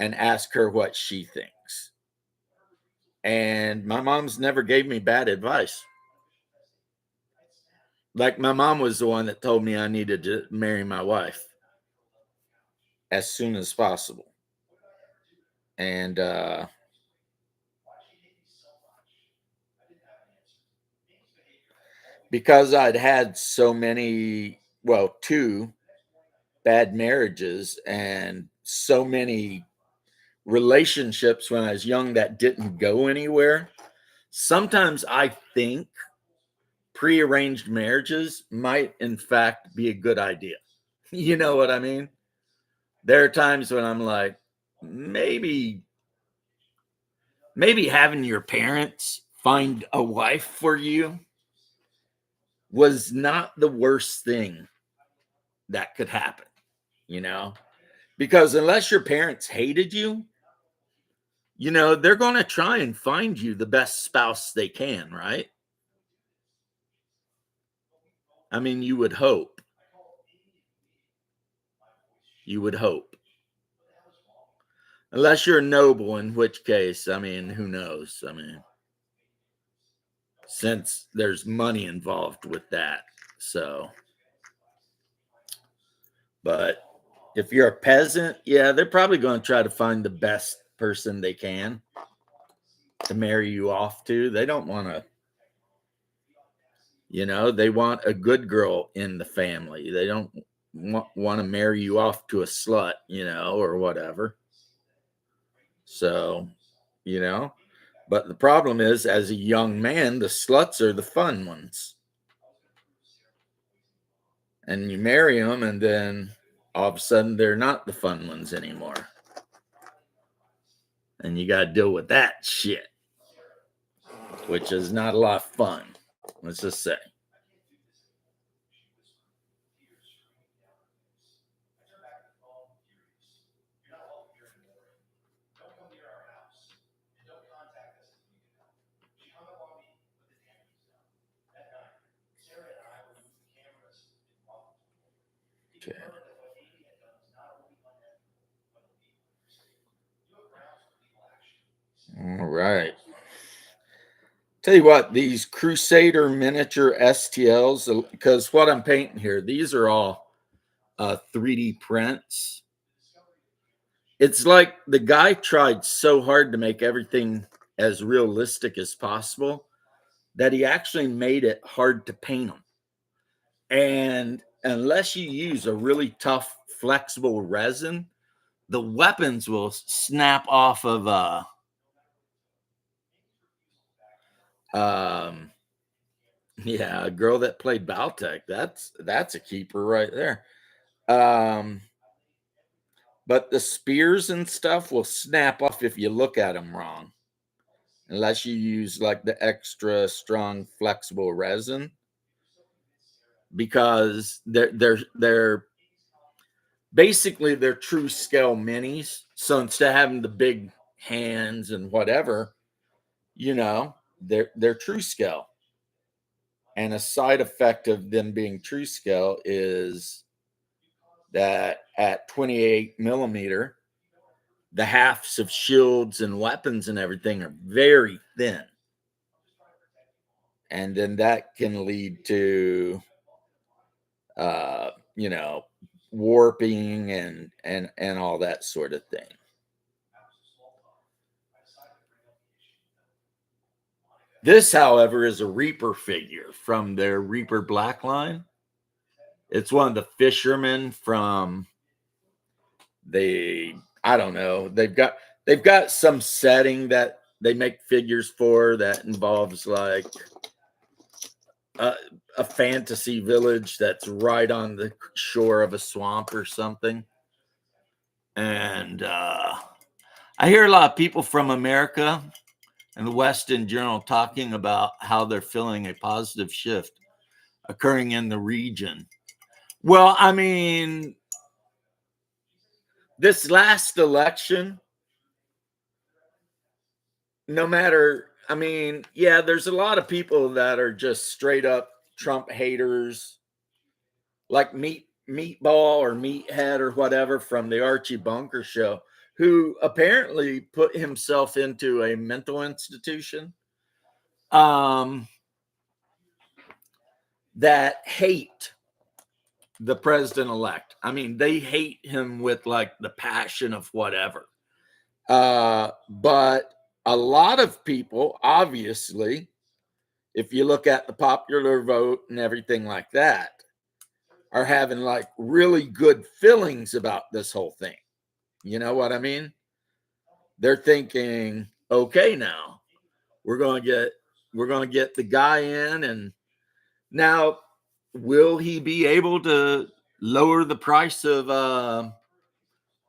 and ask her what she thinks. And my mom's never gave me bad advice. Like my mom was the one that told me I needed to marry my wife as soon as possible. And because I'd had so many, well, two bad marriages and so many relationships when I was young that didn't go anywhere, sometimes I think prearranged marriages might, in fact, be a good idea. You know what I mean? There are times when I'm like, maybe, maybe having your parents find a wife for you was not the worst thing that could happen, you know? Because unless your parents hated you, they're going to try and find you the best spouse they can, right? I mean, you would hope. You would hope. Unless you're noble, in which case, I mean, who knows? I mean, since there's money involved with that. So, but if you're a peasant, yeah, they're probably going to try to find the best person they can to marry you off to. They don't want to, they want a good girl in the family. They don't want to marry you off to a slut, or whatever. So, you know, but the problem is, as a young man, the sluts are the fun ones. And you marry them, and then all of a sudden they're not the fun ones anymore. And you got to deal with that shit, which is not a lot of fun. Let's just say. Okay. All right. Tell you what, these Crusader miniature STLs, because what I'm painting here, these are all 3D prints. It's like the guy tried so hard to make everything as realistic as possible that he actually made it hard to paint them. And unless you use a really tough, flexible resin, the weapons will snap off of yeah, a girl that played Baltec. That's a keeper right there. Um, but the spears and stuff will snap off if you look at them wrong, unless you use like the extra strong flexible resin, because they're basically they're true scale minis. So instead of having the big hands and whatever, they're true scale. And a side effect of them being true scale is that at 28 millimeter, the halves of shields and weapons and everything are very thin. And then that can lead to, uh, you know, warping and all that sort of thing. This, however, is a Reaper figure from their Reaper Black line. It's one of the fishermen from I don't know. They've got some setting that they make figures for that involves like a fantasy village that's right on the shore of a swamp or something. And I hear a lot of people from America and the West in general talking about how they're feeling a positive shift occurring in the region. Well, I mean, this last election, no matter, I mean, yeah, there's a lot of people that are just straight up Trump haters, like Meatball or Meathead or whatever from the Archie Bunker show, who apparently put himself into a mental institution. that hate the president-elect. I mean, they hate him with like the passion of whatever. But a lot of people, obviously, if you look at the popular vote and everything like that, are having like really good feelings about this whole thing. You know what I mean? They're thinking, okay, now we're going to get the guy in, and now will he be able to lower the price of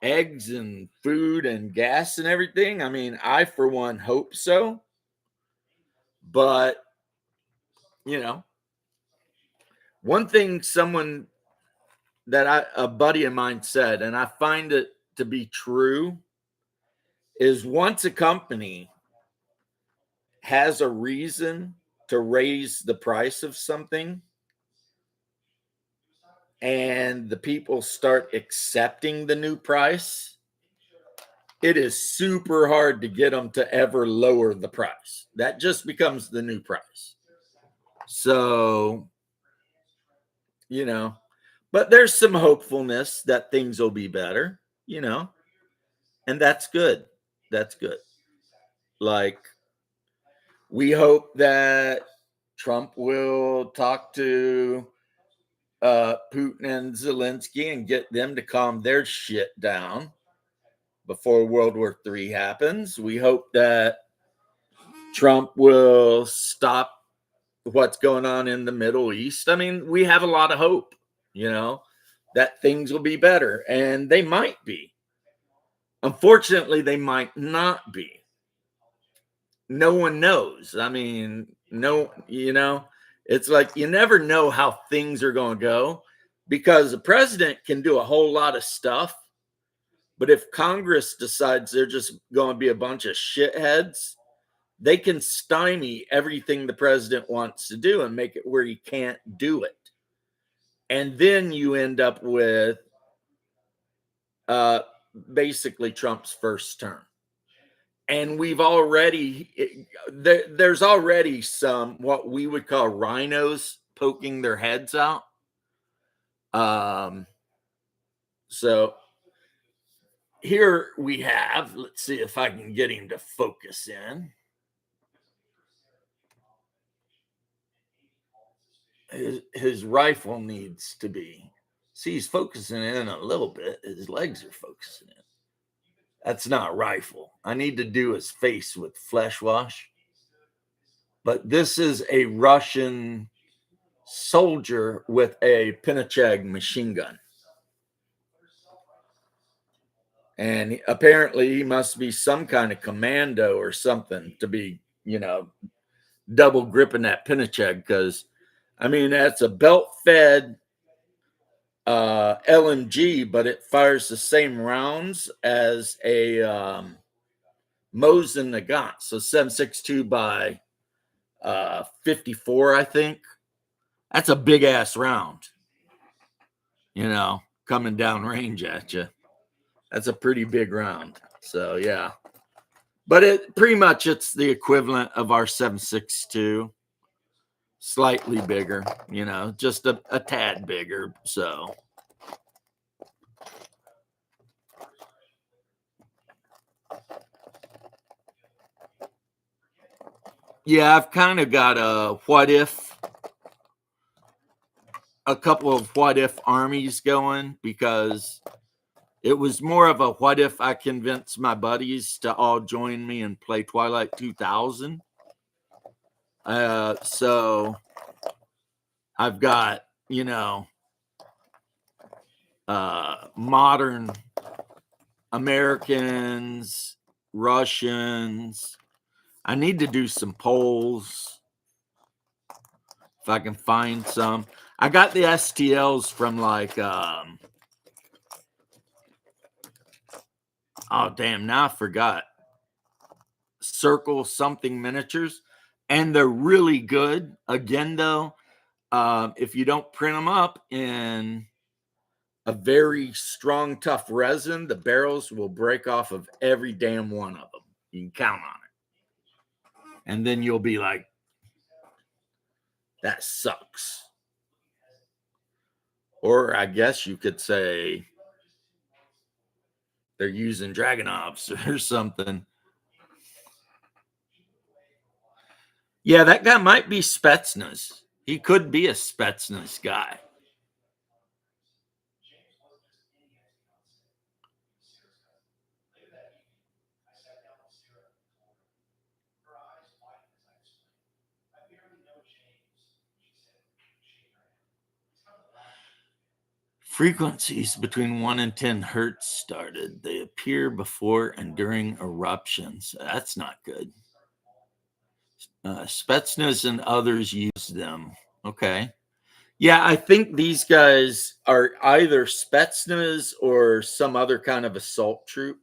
eggs and food and gas and everything? I mean, I for one hope so. But, you know, one thing someone that a buddy of mine said, and I find it to be true, is once a company has a reason to raise the price of something and the people start accepting the new price, it is super hard to get them to ever lower the price. That just becomes the new price. So, you know, but there's some hopefulness that things will be better, you know, and that's good. That's good. Like, we hope that Trump will talk to Putin and Zelensky and get them to calm their shit down before World War III happens. We hope that Trump will stop what's going on in the Middle East. I mean, we have a lot of hope, you know, that things will be better, and they might be. Unfortunately, they might not be. No one knows. I mean, no, you know, it's like you never know how things are going to go because the president can do a whole lot of stuff. But if Congress decides they're just going to be a bunch of shitheads, they can stymie everything the president wants to do and make it where he can't do it. And then you end up with basically Trump's first term. And we've already, there's already some what we would call rhinos poking their heads out. So here we have, let's see if I can get him to focus in. His rifle needs to be, see, he's focusing in a little bit. His legs are focusing in. That's not rifle. I need to do his face with flesh wash. But this is a Russian soldier with a Pinacheg machine gun. And apparently he must be some kind of commando or something to be, you know, double gripping that Pinacheg, because, I mean, that's a belt-fed LMG, but it fires the same rounds as a Mosin Nagant. So 7.62 by 54, I think. That's a big ass round, you know, coming down range at you. That's a pretty big round. So yeah, but it pretty much it's the equivalent of our 7.62, slightly bigger, you know, just a tad bigger. So yeah, I've kind of got a couple of what if armies going, because it was more of a what if I convinced my buddies to all join me and play Twilight 2000. So I've got, you know, modern Americans, Russians. I need to do some polls if I can find some. I got the STLs from like, oh damn, now I forgot. Circle something miniatures, and they're really good. Again, though, if you don't print them up in a very strong, tough resin, the barrels will break off of every damn one of them. You can count on it. And then you'll be like, that sucks. Or I guess you could say they're using Dragunovs or something. Yeah, that guy might be Spetsnaz. He could be a Spetsnaz guy. Frequencies between 1 and 10 hertz started. They appear before and during eruptions. That's not good. Spetsnaz and others use them. Okay. Yeah, I think these guys are either Spetsnaz or some other kind of assault troop.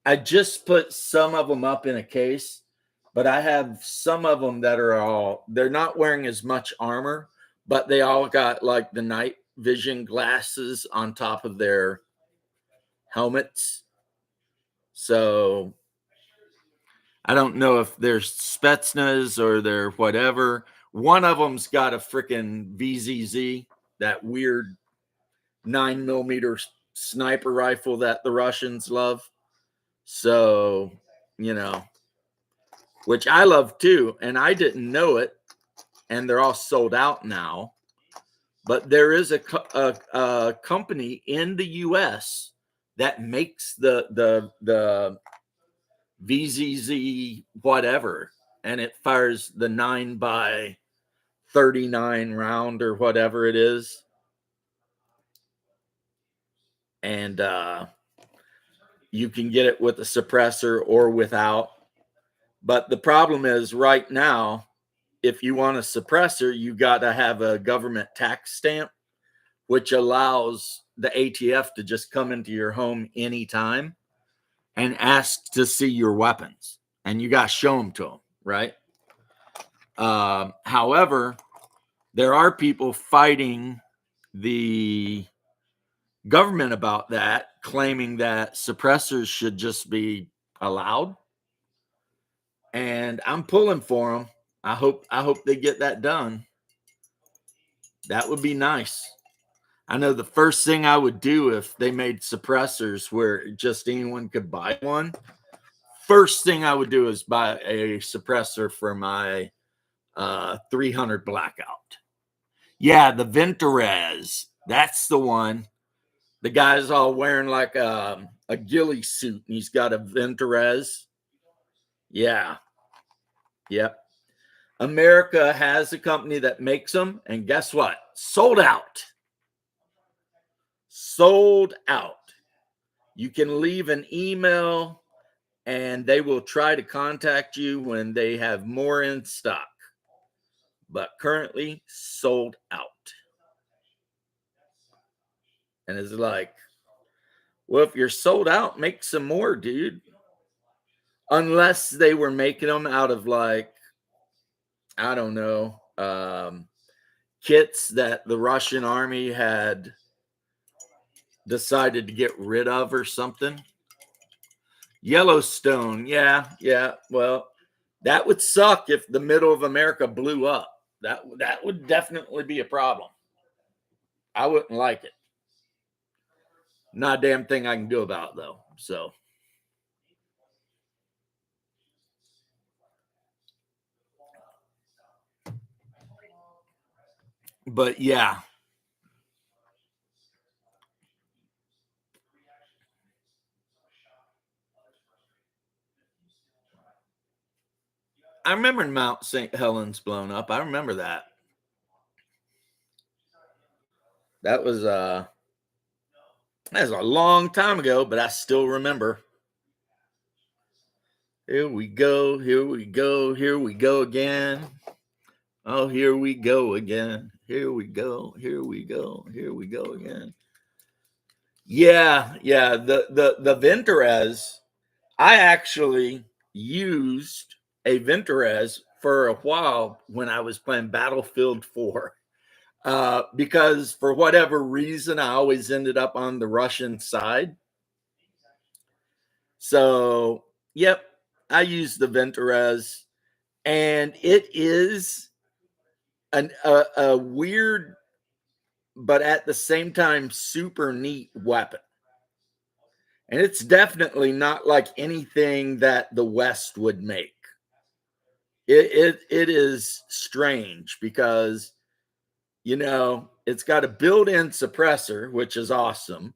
I just put some of them up in a case, but I have some of them that they're not wearing as much armor, but they all got like the night vision glasses on top of their helmets. So I don't know if they're Spetsnaz or they're whatever. One of them's got a freaking VZZ, that weird 9mm sniper rifle that the Russians love. So, which I love too. And I didn't know it. And they're all sold out now. But there is a company in the US that makes the VZZ whatever, and it fires the 9x39 round or whatever it is. And you can get it with a suppressor or without. But the problem is right now, if you want a suppressor, you got to have a government tax stamp, which allows the ATF to just come into your home anytime and ask to see your weapons. And you got to show them to them, right? However, there are people fighting the government about that, claiming that suppressors should just be allowed. And I'm pulling for them. I hope they get that done. That would be nice. I know the first thing I would do if they made suppressors where just anyone could buy one, first thing I would do is buy a suppressor for my 300 Blackout. Yeah, the Venturez. That's the one. The guy's all wearing like a ghillie suit and he's got a Venturez. Yeah. Yep. America has a company that makes them, and guess what? Sold out. Sold out. You can leave an email and they will try to contact you when they have more in stock. But currently sold out. And it's like, well, if you're sold out, make some more, dude. Unless they were making them out of like, I don't know, kits that the Russian army had decided to get rid of or something. Yellowstone, yeah. Well, that would suck if the middle of America blew up. That would definitely be a problem. I wouldn't like it. Not a damn thing I can do about it, though. So, but yeah. I remember Mount St. Helens blown up. I remember that. That was a long time ago, but I still remember. Here we go, here we go, here we go again. Oh, here we go again. Here we go, here we go, here we go again. Yeah. The Venturez, I actually used a Venturez for a while when I was playing Battlefield 4. Because for whatever reason, I always ended up on the Russian side. So, yep, I use the Venturez, and it is a weird but at the same time, super neat weapon. And it's definitely not like anything that the West would make. It is strange because, you know, it's got a built-in suppressor, which is awesome.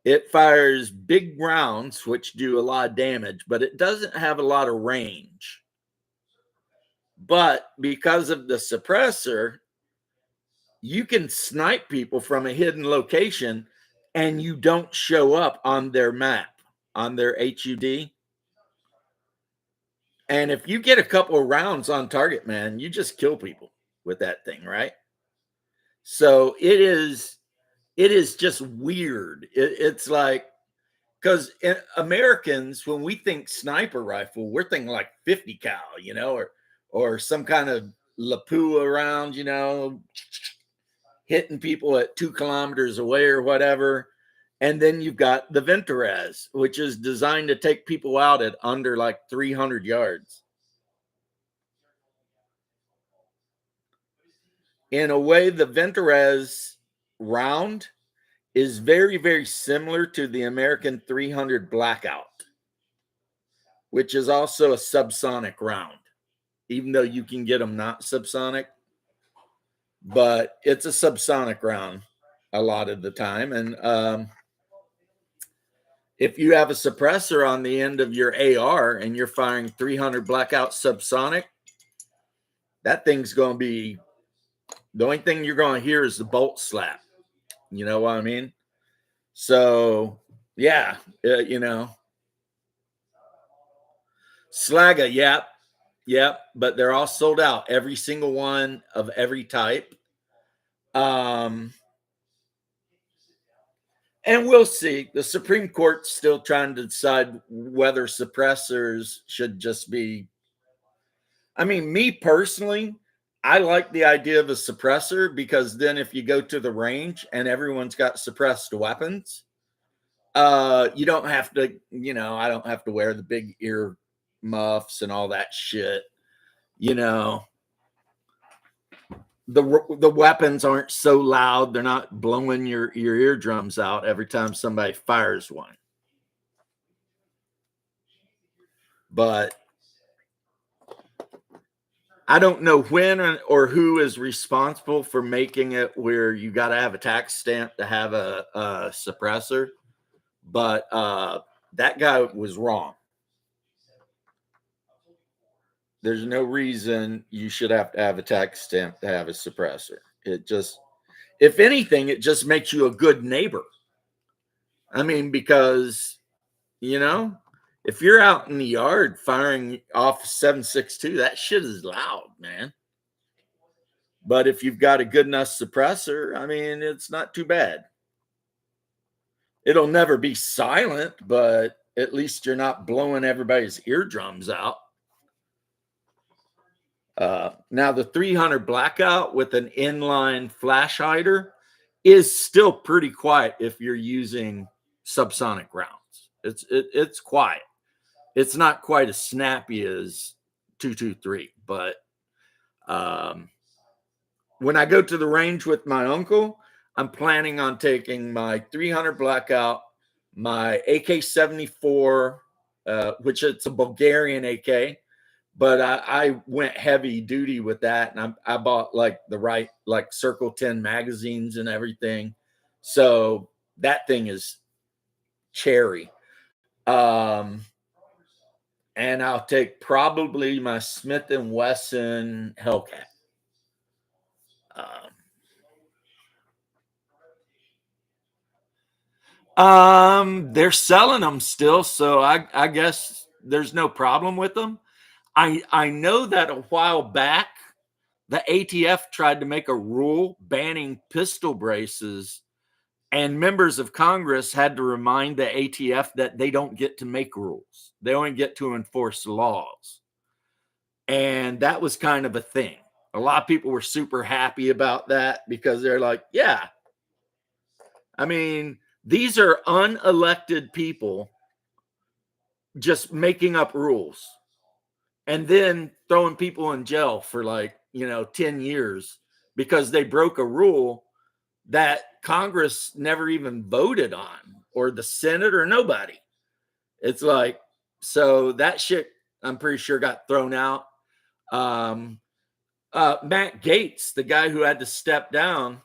It fires big rounds, which do a lot of damage, but it doesn't have a lot of range. But because of the suppressor, you can snipe people from a hidden location and you don't show up on their map, on their HUD. And if you get a couple of rounds on target, man, you just kill people with that thing, right? So it is just weird. It's like, because Americans, when we think sniper rifle, we're thinking like 50 cal, you know, or some kind of lapua around, you know, hitting people at 2 kilometers away or whatever. And then you've got the Venturez, which is designed to take people out at under like 300 yards. In a way, the Venturez round is very, very similar to the American 300 Blackout, which is also a subsonic round, even though you can get them not subsonic. But it's a subsonic round a lot of the time. And if you have a suppressor on the end of your AR and you're firing 300 Blackout subsonic, that thing's going to be, the only thing you're going to hear is the bolt slap. You know what I mean? So, yeah, you know, Slaga, yep, but they're all sold out. Every single one of every type. And we'll see. The Supreme Court's still trying to decide whether suppressors should just be. I mean, me personally, I like the idea of a suppressor because then if you go to the range and everyone's got suppressed weapons, you don't have to, you know, I don't have to wear the big ear muffs and all that shit. You know, the weapons aren't so loud, they're not blowing your eardrums out every time somebody fires one. But I don't know when or who is responsible for making it where you got to have a tax stamp to have a suppressor, but that guy was wrong. There's no reason you should have to have a tax stamp to have a suppressor. It just, if anything, it just makes you a good neighbor. I mean, because, you know, if you're out in the yard firing off 7.62, that shit is loud, man. But if you've got a good enough suppressor, I mean, it's not too bad. It'll never be silent, but at least you're not blowing everybody's eardrums out. Now, the 300 Blackout with an inline flash hider is still pretty quiet if you're using subsonic rounds. It's quiet. It's not quite as snappy as 223, but when I go to the range with my uncle, I'm planning on taking my 300 Blackout, my AK-74, which it's a Bulgarian AK, but I went heavy duty with that, and I bought like the right, like Circle 10 magazines and everything. So that thing is cherry. And I'll take probably my Smith & Wesson Hellcat. They're selling them still, so I guess there's no problem with them. I know that a while back, the ATF tried to make a rule banning pistol braces, and members of Congress had to remind the ATF that they don't get to make rules. They only get to enforce laws. And that was kind of a thing. A lot of people were super happy about that because they're like, yeah, I mean, these are unelected people just making up rules and then throwing people in jail for like, 10 years because they broke a rule that Congress never even voted on, or the Senate, or nobody. It's like, so that shit, I'm pretty sure, got thrown out. Matt Gaetz, the guy who had to step down,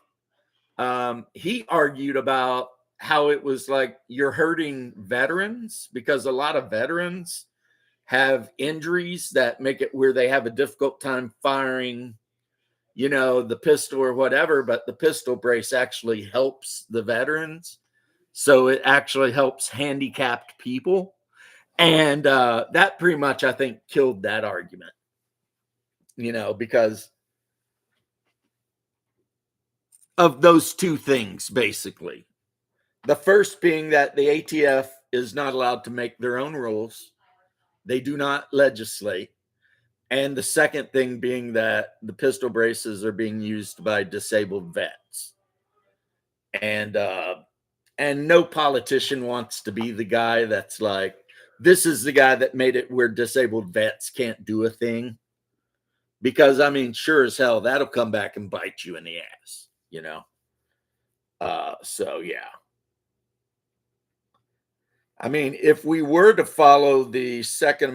he argued about how it was like you're hurting veterans, because a lot of veterans have injuries that make it where they have a difficult time firing, the pistol or whatever, but the pistol brace actually helps the veterans. So it actually helps handicapped people. And that pretty much, I think, killed that argument, because of those two things, basically. The first being that the ATF is not allowed to make their own rules, they do not legislate. And the second thing being that the pistol braces are being used by disabled vets. And no politician wants to be the guy that's like, this is the guy that made it where disabled vets can't do a thing. Because, I mean, sure as hell, that'll come back and bite you in the ass, So, yeah. I mean, if we were to follow the Second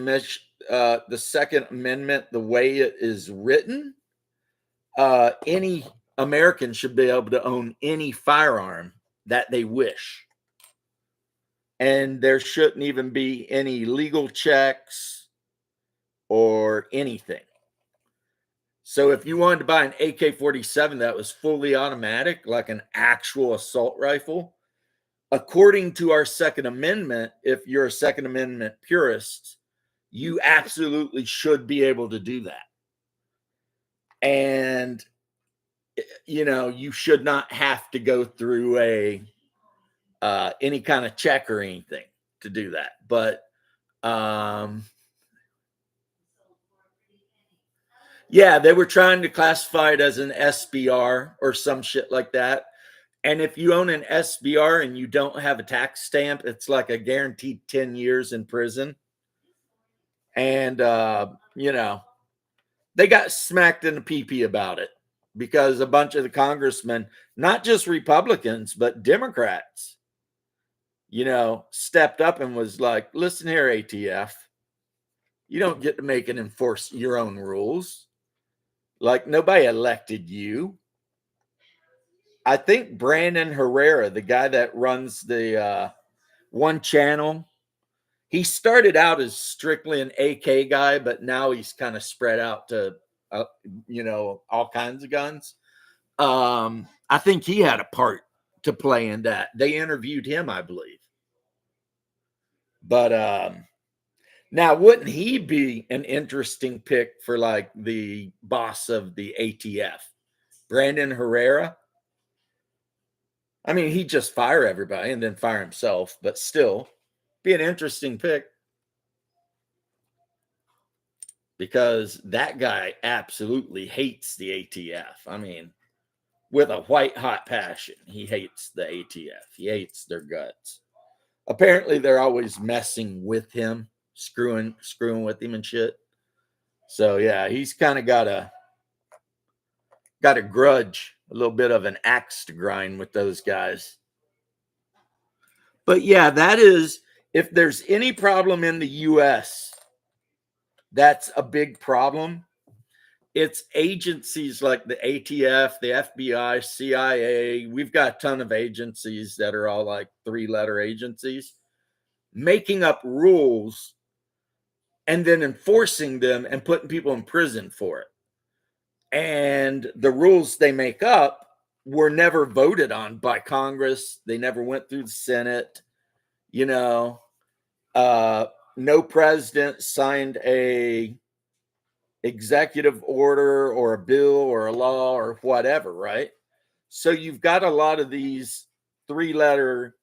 Amendment the way it is written, any American should be able to own any firearm that they wish. And there shouldn't even be any legal checks or anything. So if you wanted to buy an AK-47 that was fully automatic, like an actual assault rifle, according to our Second Amendment, if you're a Second Amendment purist, you absolutely should be able to do that. And, you should not have to go through any kind of check or anything to do that. But, yeah, they were trying to classify it as an SBR or some shit like that. And if you own an SBR and you don't have a tax stamp, it's like a guaranteed 10 years in prison. And, they got smacked in the pee-pee about it, because a bunch of the congressmen, not just Republicans, but Democrats, stepped up and was like, listen here, ATF, you don't get to make and enforce your own rules. Like, nobody elected you. I think Brandon Herrera, the guy that runs the one channel, he started out as strictly an AK guy, but now he's kind of spread out to, all kinds of guns. I think he had a part to play in that. They interviewed him, I believe. But now, wouldn't he be an interesting pick for like the boss of the ATF, Brandon Herrera? I mean, he'd just fire everybody and then fire himself, but still be an interesting pick, because that guy absolutely hates the ATF. I mean, with a white hot passion, he hates the ATF. He hates their guts. Apparently, they're always messing with him, screwing with him and shit. So yeah, he's kind of got a grudge, a little bit of an axe to grind with those guys. But yeah, that is, if there's any problem in the US, that's a big problem. It's agencies like the ATF, the FBI, CIA. We've got a ton of agencies that are all like 3-letter agencies, making up rules and then enforcing them and putting people in prison for it. And the rules they make up were never voted on by Congress. They never went through the Senate. No president signed a executive order or a bill or a law or whatever, right? So you've got a lot of these 3-letter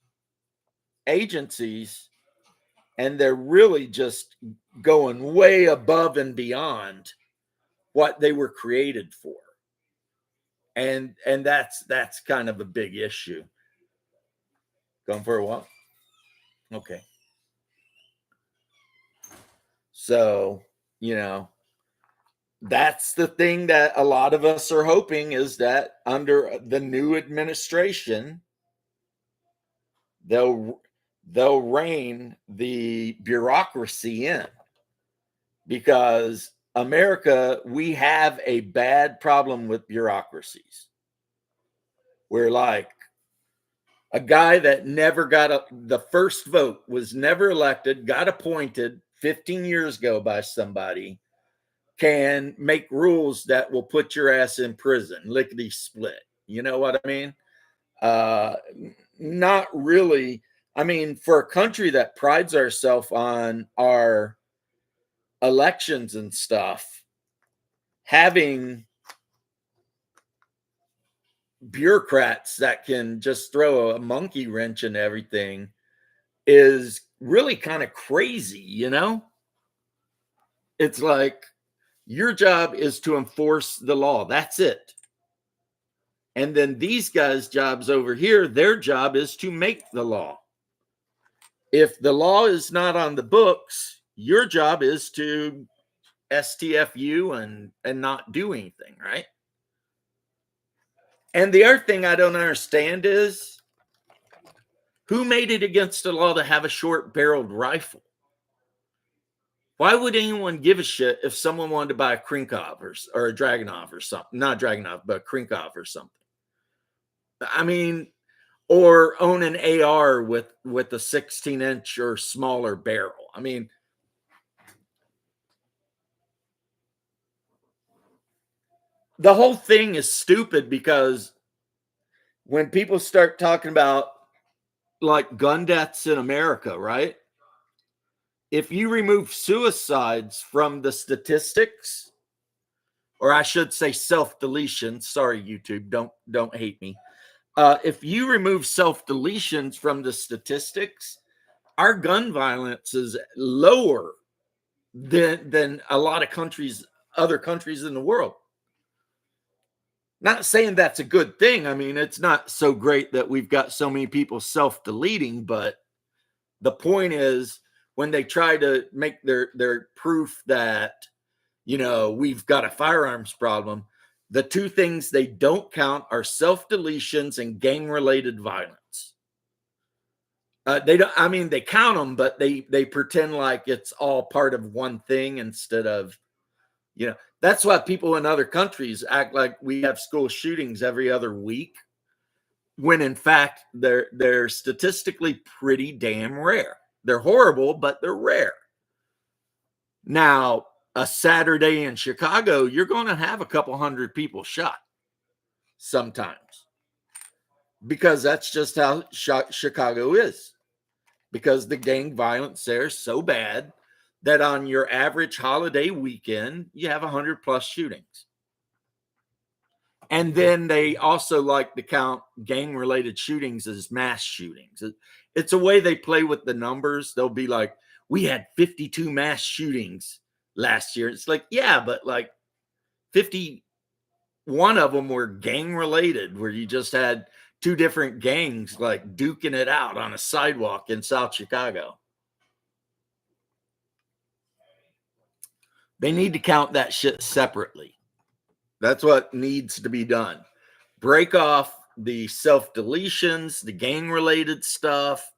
agencies, and they're really just going way above and beyond what they were created for. And that's kind of a big issue. Going for a walk? Okay. So, that's the thing that a lot of us are hoping, is that under the new administration, they'll rein the bureaucracy in, because America, we have a bad problem with bureaucracies. We're like a guy that never got the first vote, was never elected, got appointed 15 years ago by somebody, can make rules that will put your ass in prison, lickety split. You know what I mean? Uh, Not really. I mean, for a country that prides ourselves on our elections and stuff, having bureaucrats that can just throw a monkey wrench in everything is really kind of crazy, you know? It's like your job is to enforce the law. That's it. And then these guys' jobs over here, their job is to make the law. If the law is not on the books, your job is to STFU and not do anything, right? And the other thing I don't understand is, who made it against the law to have a short barreled rifle? Why would anyone give a shit if someone wanted to buy a Krinkov or a Dragunov or something? Not Dragunov, but Krinkov or something. I mean, or own an AR with a 16-inch or smaller barrel. I mean, the whole thing is stupid, because when people start talking about like gun deaths in America, right? If you remove suicides from the statistics, or I should say self-deletion, sorry YouTube, don't hate me. If you remove self-deletions from the statistics, our gun violence is lower than a lot of countries, other countries in the world. Not saying that's a good thing. I mean, it's not so great that we've got so many people self-deleting, but the point is, when they try to make their proof that, you know, we've got a firearms problem, the two things they don't count are self-deletions and gang-related violence. They don't. I mean, they count them, but they pretend like it's all part of one thing, instead of, you know, that's why people in other countries act like we have school shootings every other week, when in fact they're statistically pretty damn rare. They're horrible, but they're rare. Now, a Saturday in Chicago, you're going to have a couple hundred people shot sometimes, because that's just how Chicago is. Because the gang violence there is so bad that on your average holiday weekend, you have 100 plus shootings. And then they also like to count gang related shootings as mass shootings. It's a way they play with the numbers. They'll be like, we had 52 mass shootings last year. It's like, yeah, but like 51 of them were gang related, where you just had two different gangs like duking it out on a sidewalk in South Chicago. They need to count that shit separately. That's what needs to be done. Break off the self-deletions, the gang-related stuff,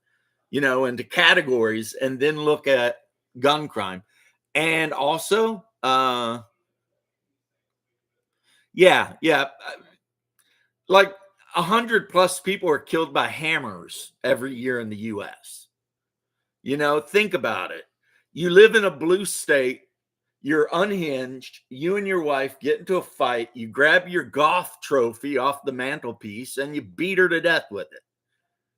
you know, into categories, and then look at gun crime. And also, yeah, like 100 plus people are killed by hammers every year in the US. You know, think about it. You live in a blue state, you're unhinged, you and your wife get into a fight, you grab your golf trophy off the mantelpiece and you beat her to death with it,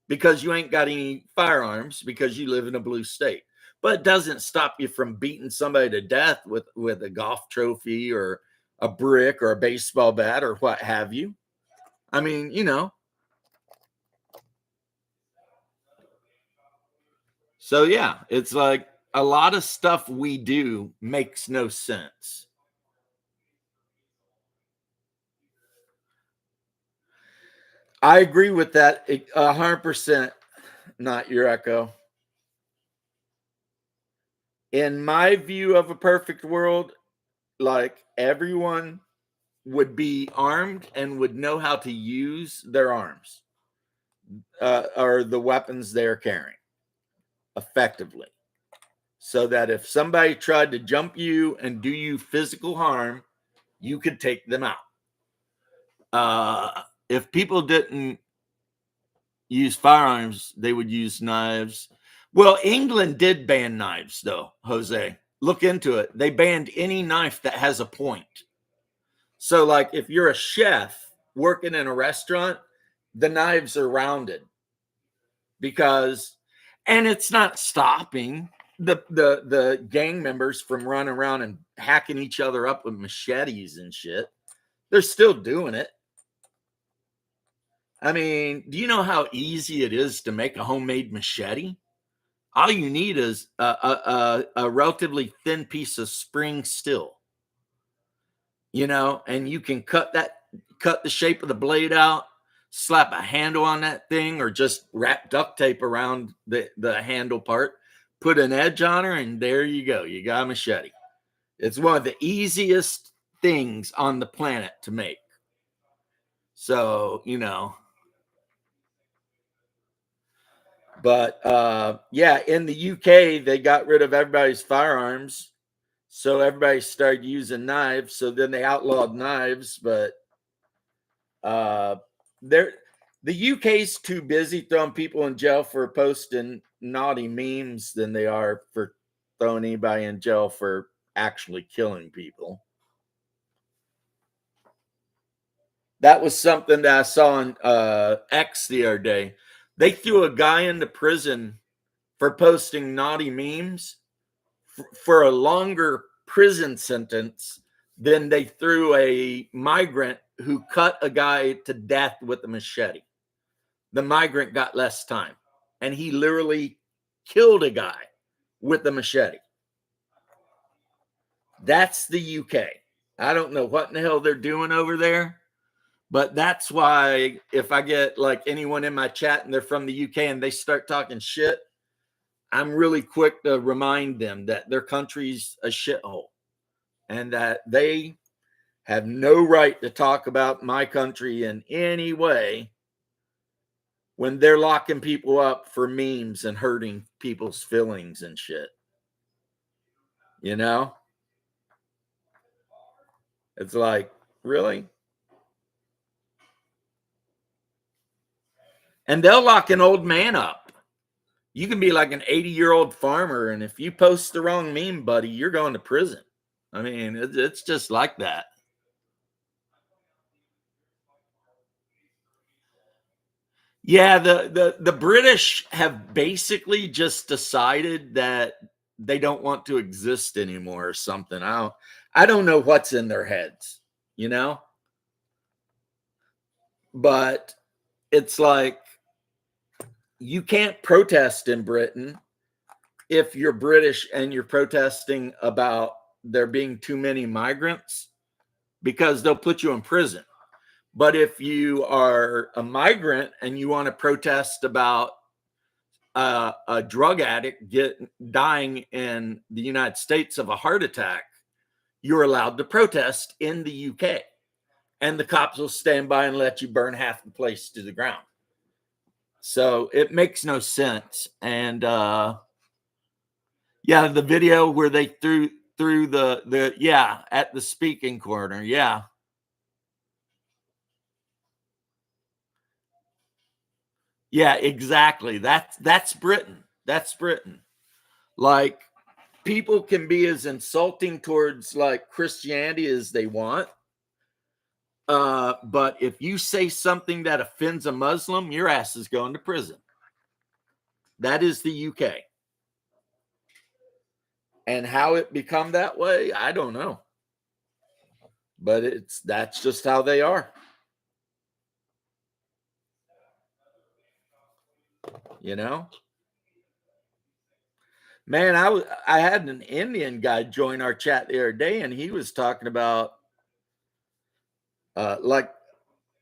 because you ain't got any firearms, because you live in a blue state. But it doesn't stop you from beating somebody to death with a golf trophy or a brick or a baseball bat or what have you. I mean, you know. So yeah, it's like a lot of stuff we do makes no sense. I agree with that 100%. Not your echo. In my view of a perfect world, like everyone would be armed and would know how to use their arms or the weapons they're carrying effectively. So that if somebody tried to jump you and do you physical harm, you could take them out. If people didn't use firearms, they would use knives. Well, England did ban knives, though, Jose. Look into it. They banned any knife that has a point. So, like, if you're a chef working in a restaurant, the knives are rounded because, and it's not stopping the gang members from running around and hacking each other up with machetes and shit. They're still doing it. I mean, do you know how easy it is to make a homemade machete? All you need is a relatively thin piece of spring steel, you know, and you can cut the shape of the blade out, slap a handle on that thing, or just wrap duct tape around the handle part, put an edge on her, and there you go. You got a machete. It's one of the easiest things on the planet to make. So, you know. But yeah, in the UK, they got rid of everybody's firearms. So everybody started using knives. So then they outlawed knives. But the UK's too busy throwing people in jail for posting naughty memes than they are for throwing anybody in jail for actually killing people. That was something that I saw on X the other day. They threw a guy into prison for posting naughty memes for a longer prison sentence than they threw a migrant who cut a guy to death with a machete. The migrant got less time, and he literally killed a guy with a machete. That's the UK. I don't know what in the hell they're doing over there, but that's why if I get like anyone in my chat and they're from the UK and they start talking shit, I'm really quick to remind them that their country's a shithole and that they have no right to talk about my country in any way when they're locking people up for memes and hurting people's feelings and shit. You know? It's like, really? And they'll lock an old man up. You can be like an 80-year-old farmer, and if you post the wrong meme, buddy, you're going to prison. I mean, it's just like that. Yeah, the British have basically just decided that they don't want to exist anymore or something. I don't know what's in their heads, you know? But it's like you can't protest in Britain if you're British and you're protesting about there being too many migrants because they'll put you in prison. But if you are a migrant and you want to protest about a drug addict dying in the United States of a heart attack, you're allowed to protest in the UK. And the cops will stand by and let you burn half the place to the ground. So it makes no sense. And yeah, the video where they threw the yeah at the speaking corner, yeah. Yeah, exactly. That's Britain. That's Britain. Like people can be as insulting towards like Christianity as they want. But if you say something that offends a Muslim, your ass is going to prison. That is the UK. And how it become that way, I don't know. But that's just how they are. You know? Man, I had an Indian guy join our chat the other day, and he was talking about like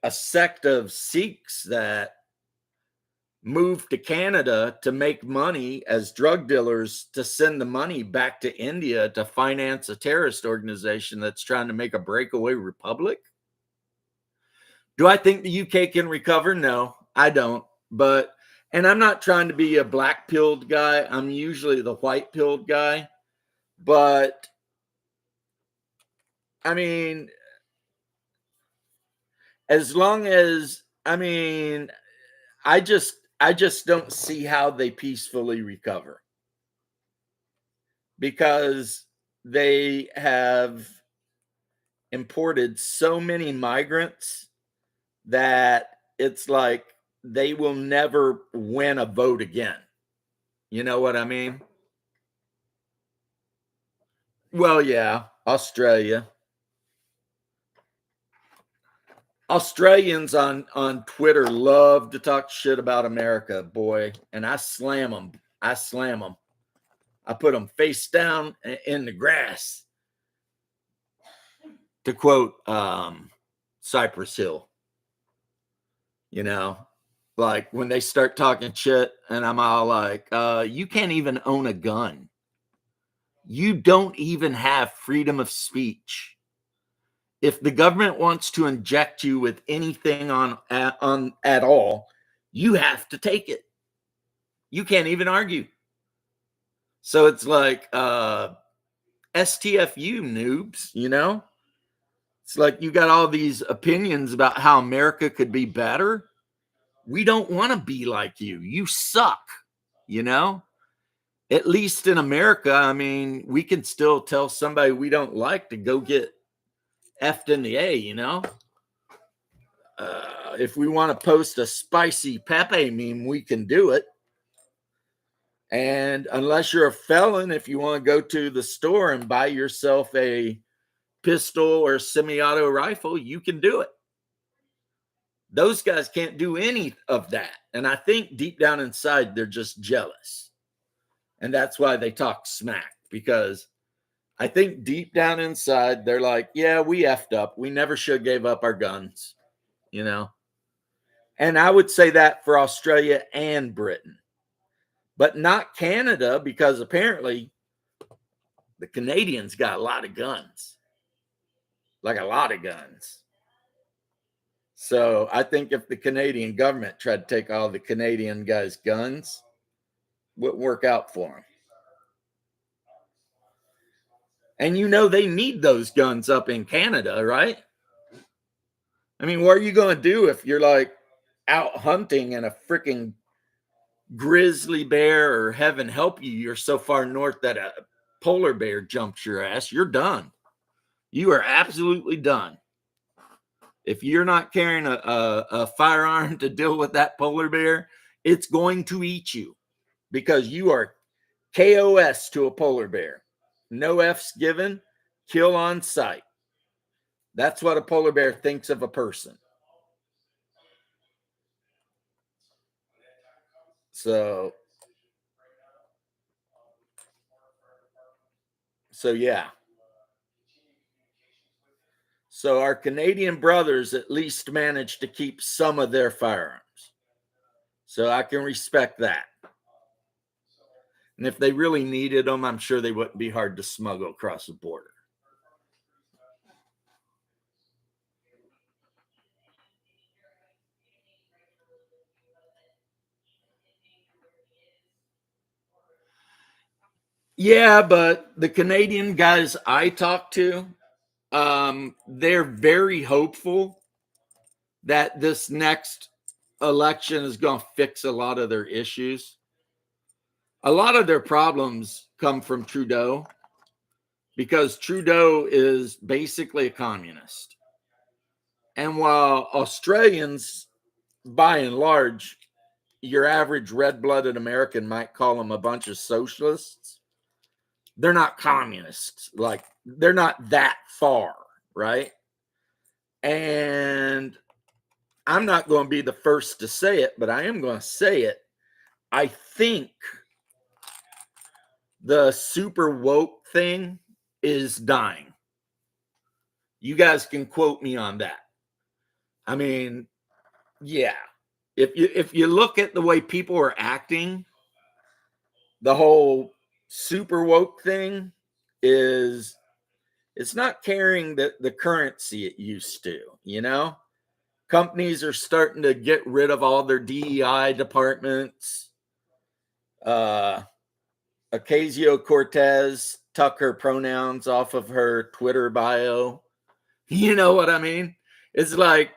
a sect of Sikhs that move to Canada to make money as drug dealers to send the money back to India to finance a terrorist organization that's trying to make a breakaway republic? Do I think the UK can recover? No, I don't. But, and I'm not trying to be a black pilled guy. I'm usually the white pilled guy. But, I mean, as long as, I just don't see how they peacefully recover, because they have imported so many migrants that it's like they will never win a vote again. You know what I mean? Well, yeah, Australia. Australians on Twitter love to talk shit about America, boy, and I slam them. I slam them. I put them face down in the grass, to quote Cypress Hill. You know, like when they start talking shit, and I'm all like, you can't even own a gun. You don't even have freedom of speech. If the government wants to inject you with anything on at all, you have to take it. You can't even argue. So it's like STFU noobs, you know? It's like you got all these opinions about how America could be better. We don't want to be like you. You suck, you know? At least in America, I mean, we can still tell somebody we don't like to go get effed in the A, you know? If we want to post a spicy Pepe meme, we can do it. And unless you're a felon, if you want to go to the store and buy yourself a pistol or semi-auto rifle, you can do it. Those guys can't do any of that. And I think deep down inside, they're just jealous. And that's why they talk smack, because I think deep down inside, they're like, yeah, we effed up. We never should have gave up our guns, you know? And I would say that for Australia and Britain, but not Canada, because apparently the Canadians got a lot of guns, like a lot of guns. So I think if the Canadian government tried to take all the Canadian guys' guns, it wouldn't work out for them. And you know they need those guns up in Canada, right? I mean, what are you going to do if you're like out hunting and a freaking grizzly bear, or heaven help you, you're so far north that a polar bear jumps your ass? You're done. You are absolutely done. If you're not carrying a firearm to deal with that polar bear, it's going to eat you, because you are KOS to a polar bear. No F's given, kill on sight. That's what a polar bear thinks of a person. So yeah. So our Canadian brothers at least managed to keep some of their firearms. So I can respect that. And if they really needed them, I'm sure they wouldn't be hard to smuggle across the border. Yeah, but the Canadian guys I talk to, they're very hopeful that this next election is going to fix a lot of their issues. A lot of their problems come from Trudeau, because Trudeau is basically a communist. And while Australians, by and large, your average red-blooded American might call them a bunch of socialists, they're not communists. Like, they're not that far, right? And I'm not going to be the first to say it, but I am going to say it. I think the super woke thing is dying. You guys can quote me on that. I mean, yeah, if you look at the way people are acting, the whole super woke thing is, it's not carrying the currency it used to, you know? Companies are starting to get rid of all their DEI departments. Ocasio-Cortez took her pronouns off of her Twitter bio. You know what I mean? It's like,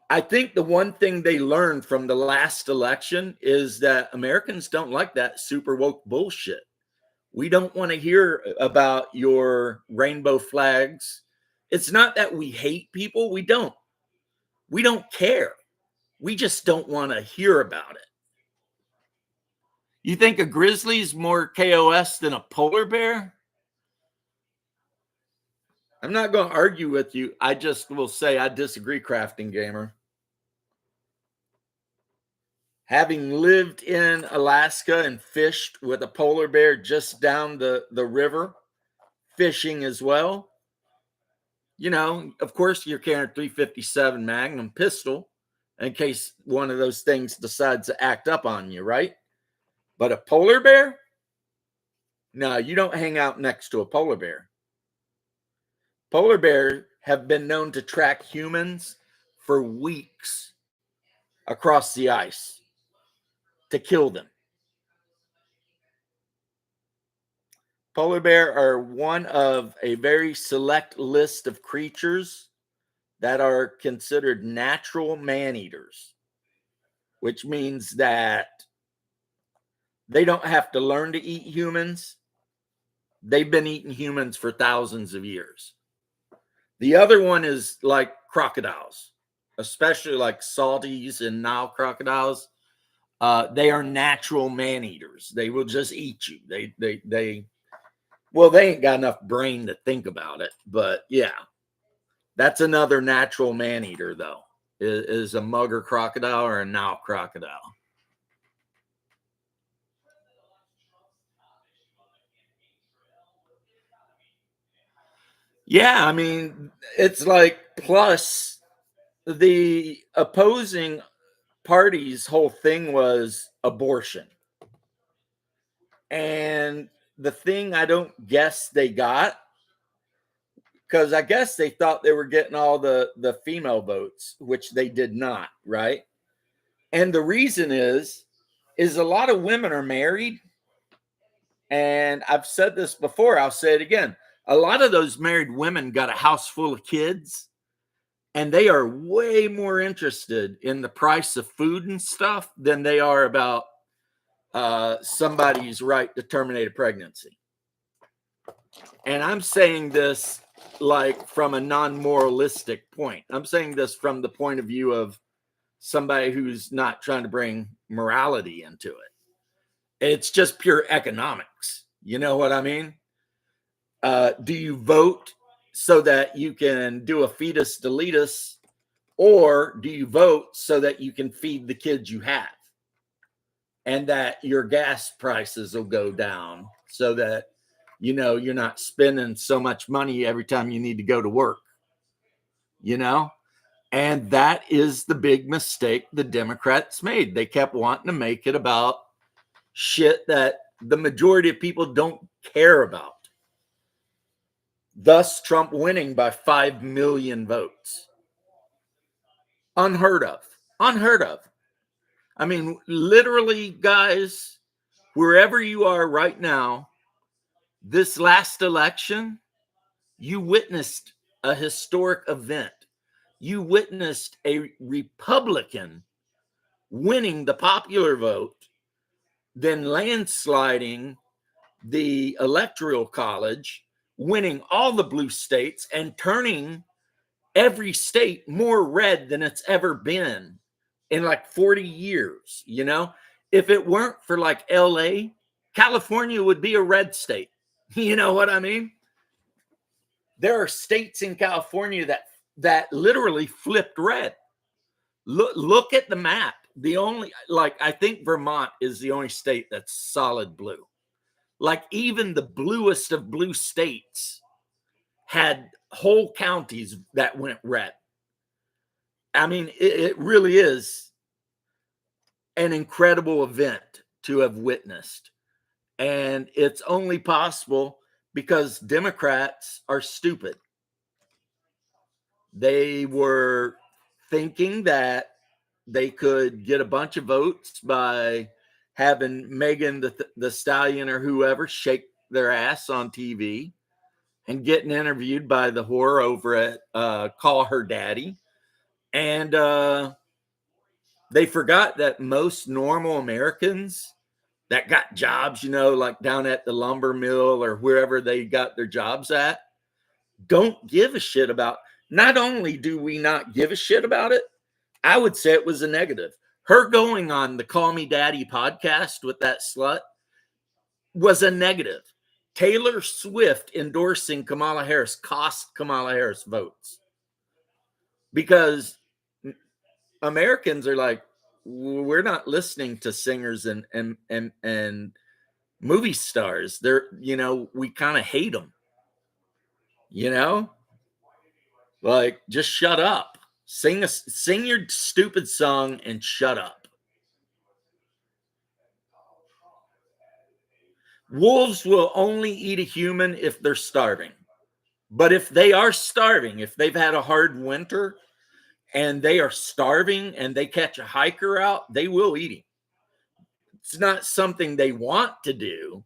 I think the one thing they learned from the last election is that Americans don't like that super woke bullshit. We don't want to hear about your rainbow flags. It's not that we hate people. We don't. We don't care. We just don't want to hear about it. You think a grizzly's more KOS than a polar bear? I'm not going to argue with you. I just will say I disagree, Crafting Gamer. Having lived in Alaska and fished with a polar bear just down the river, fishing as well, you know, of course, you're carrying a 357 Magnum pistol in case one of those things decides to act up on you, right? But a polar bear? No, you don't hang out next to a polar bear. Polar bears have been known to track humans for weeks across the ice to kill them. Polar bear are one of a very select list of creatures that are considered natural man-eaters, which means that they don't have to learn to eat humans. They've been eating humans for thousands of years. The other one is like crocodiles, especially like salties and Nile crocodiles. They are natural man-eaters. They will just eat you. They ain't got enough brain to think about it, but yeah, that's another natural man-eater though, is a mugger crocodile or a Nile crocodile. Yeah, I mean, it's like, plus the opposing party's whole thing was abortion. And the thing I don't guess they got, because I guess they thought they were getting all the female votes, which they did not, right? And the reason is a lot of women are married. And I've said this before, I'll say it again. A lot of those married women got a house full of kids, and they are way more interested in the price of food and stuff than they are about somebody's right to terminate a pregnancy. And I'm saying this like from a non-moralistic point. I'm saying this from the point of view of somebody who's not trying to bring morality into it. It's just pure economics. You know what I mean? Do you vote so that you can do a fetus deletus, or do you vote so that you can feed the kids you have and that your gas prices will go down so that, you know, you're not spending so much money every time you need to go to work, you know? And that is the big mistake the Democrats made. They kept wanting to make it about shit that the majority of people don't care about. Thus, Trump winning by 5 million votes. Unheard of. Unheard of. I mean, literally, guys, wherever you are right now, this last election, you witnessed a historic event. You witnessed a Republican winning the popular vote, then landsliding the electoral college, winning all the blue states, and turning every state more red than it's ever been in like 40 years. You know, if it weren't for like LA, California would be a red state. You know what I mean? There are states in California that literally flipped red. Look at the map. The only, like, I think Vermont is the only state that's solid blue. Like, even the bluest of blue states had whole counties that went red. I mean, it really is an incredible event to have witnessed. And it's only possible because Democrats are stupid. They were thinking that they could get a bunch of votes by having Megan the Stallion or whoever shake their ass on TV and getting interviewed by the whore over at Call Her Daddy. And they forgot that most normal Americans that got jobs, you know, like down at the lumber mill or wherever they got their jobs at, don't give a shit about. Not only do we not give a shit about it, I would say it was a negative. Her going on the Call Me Daddy podcast with that slut was a negative. Taylor Swift endorsing Kamala Harris cost Kamala Harris votes because Americans are like, we're not listening to singers and movie stars. They're, you know, we kind of hate them, you know, like just shut up, sing your stupid song and shut up. Wolves will only eat a human if they're starving. But if they are starving, if they've had a hard winter and they are starving and they catch a hiker out, they will eat him. It's not something they want to do.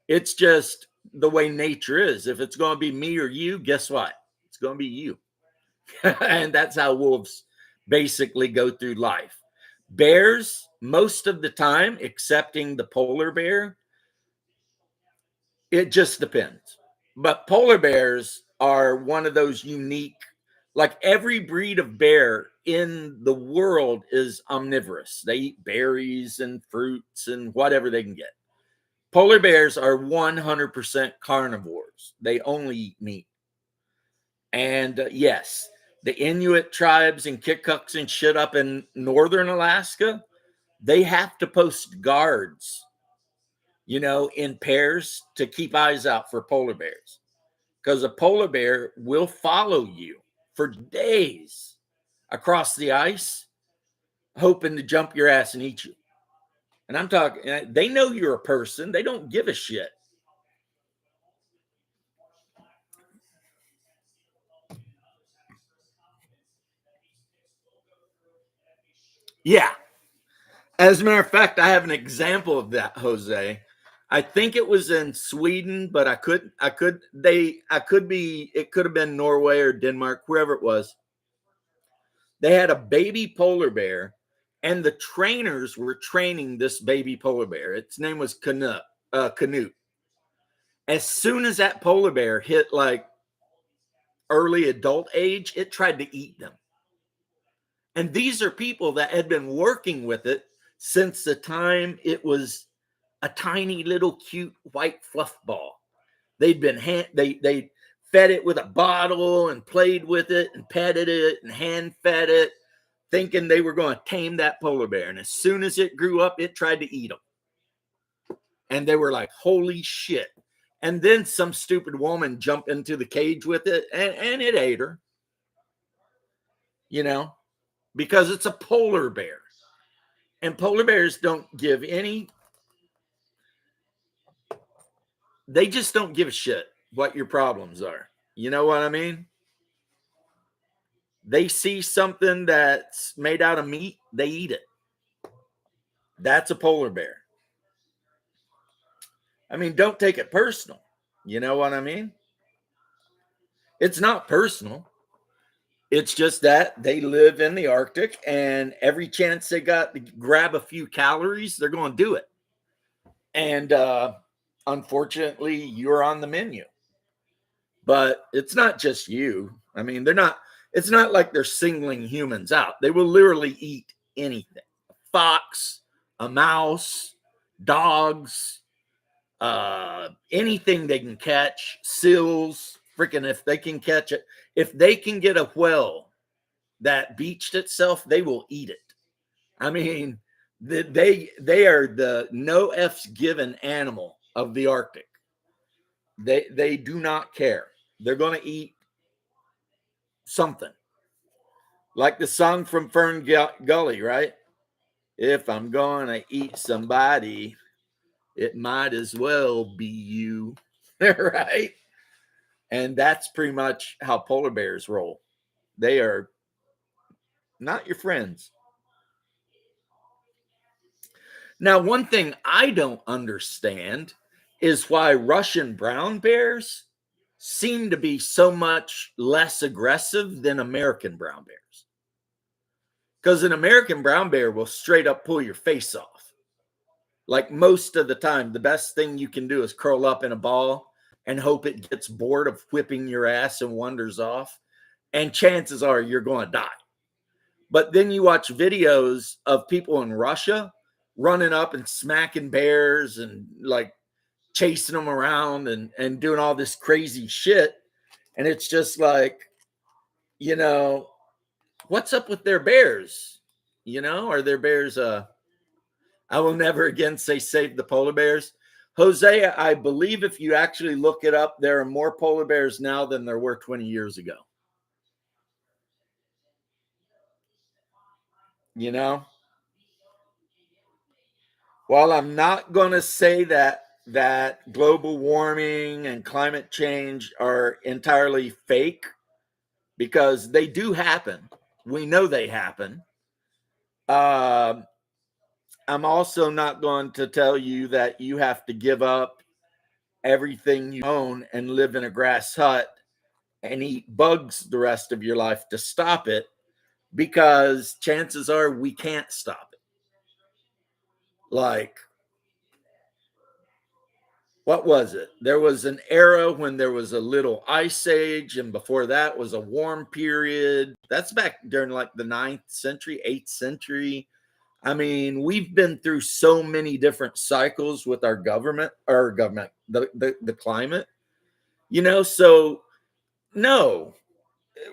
It's just the way nature is. If it's going to be me or you, guess what? It's going to be you. And that's how wolves basically go through life. Bears, most of the time, excepting the polar bear, it just depends. But polar bears are one of those unique, like every breed of bear in the world is omnivorous. They eat berries and fruits and whatever they can get. Polar bears are 100% carnivores. They only eat meat. And yes, the Inuit tribes and Kikuks and shit up in northern Alaska, they have to post guards, you know, in pairs to keep eyes out for polar bears. Because a polar bear will follow you for days across the ice, hoping to jump your ass and eat you. And I'm talking, they know you're a person. They don't give a shit. Yeah. As a matter of fact, I have an example of that, Jose. I think it was in Sweden, but it could have been Norway or Denmark, wherever it was. They had a baby polar bear, and the trainers were training this baby polar bear. Its name was Canute. As soon as that polar bear hit like early adult age, it tried to eat them. And these are people that had been working with it since the time it was a tiny little cute white fluff ball. They'd been they fed it with a bottle and played with it and petted it and hand fed it, thinking they were going to tame that polar bear. And as soon as it grew up, it tried to eat them. And they were like, holy shit. And then some stupid woman jumped into the cage with it and it ate her, you know, because it's a polar bear. And polar bears don't give any, they just don't give a shit what your problems are. You know what I mean? They see something that's made out of meat, they eat it. That's a polar bear. I mean, don't take it personal. You know what I mean? It's not personal. It's just that they live in the Arctic and every chance they got to grab a few calories, they're going to do it. And unfortunately, you're on the menu. But it's not just you. I mean, it's not like they're singling humans out. They will literally eat anything. A fox, a mouse, dogs, anything they can catch, seals, freaking if they can catch it. If they can get a whale that beached itself, they will eat it. I mean, they are the no F's given animal of the Arctic. They do not care. They're going to eat something. Like the song from Fern Gully, right? If I'm gonna eat somebody, it might as well be you, right? And that's pretty much how polar bears roll. They are not your friends. Now, one thing I don't understand is why Russian brown bears seem to be so much less aggressive than American brown bears. Because an American brown bear will straight up pull your face off. Like most of the time, the best thing you can do is curl up in a ball and hope it gets bored of whipping your ass and wanders off. And chances are you're going to die. But then you watch videos of people in Russia running up and smacking bears and like chasing them around and doing all this crazy shit. And it's just like, you know, what's up with their bears? You know, are their bears, I will never again say save the polar bears. Jose, I believe if you actually look it up, there are more polar bears now than there were 20 years ago. You know, while I'm not going to say that global warming and climate change are entirely fake, because they do happen. We know they happen. I'm also not going to tell you that you have to give up everything you own and live in a grass hut and eat bugs the rest of your life to stop it, because chances are we can't stop it. Like, what was it? There was an era when there was a little ice age, and before that was a warm period. That's back during like the 9th century, 8th century. I mean, we've been through so many different cycles with our government, the climate, you know. So no,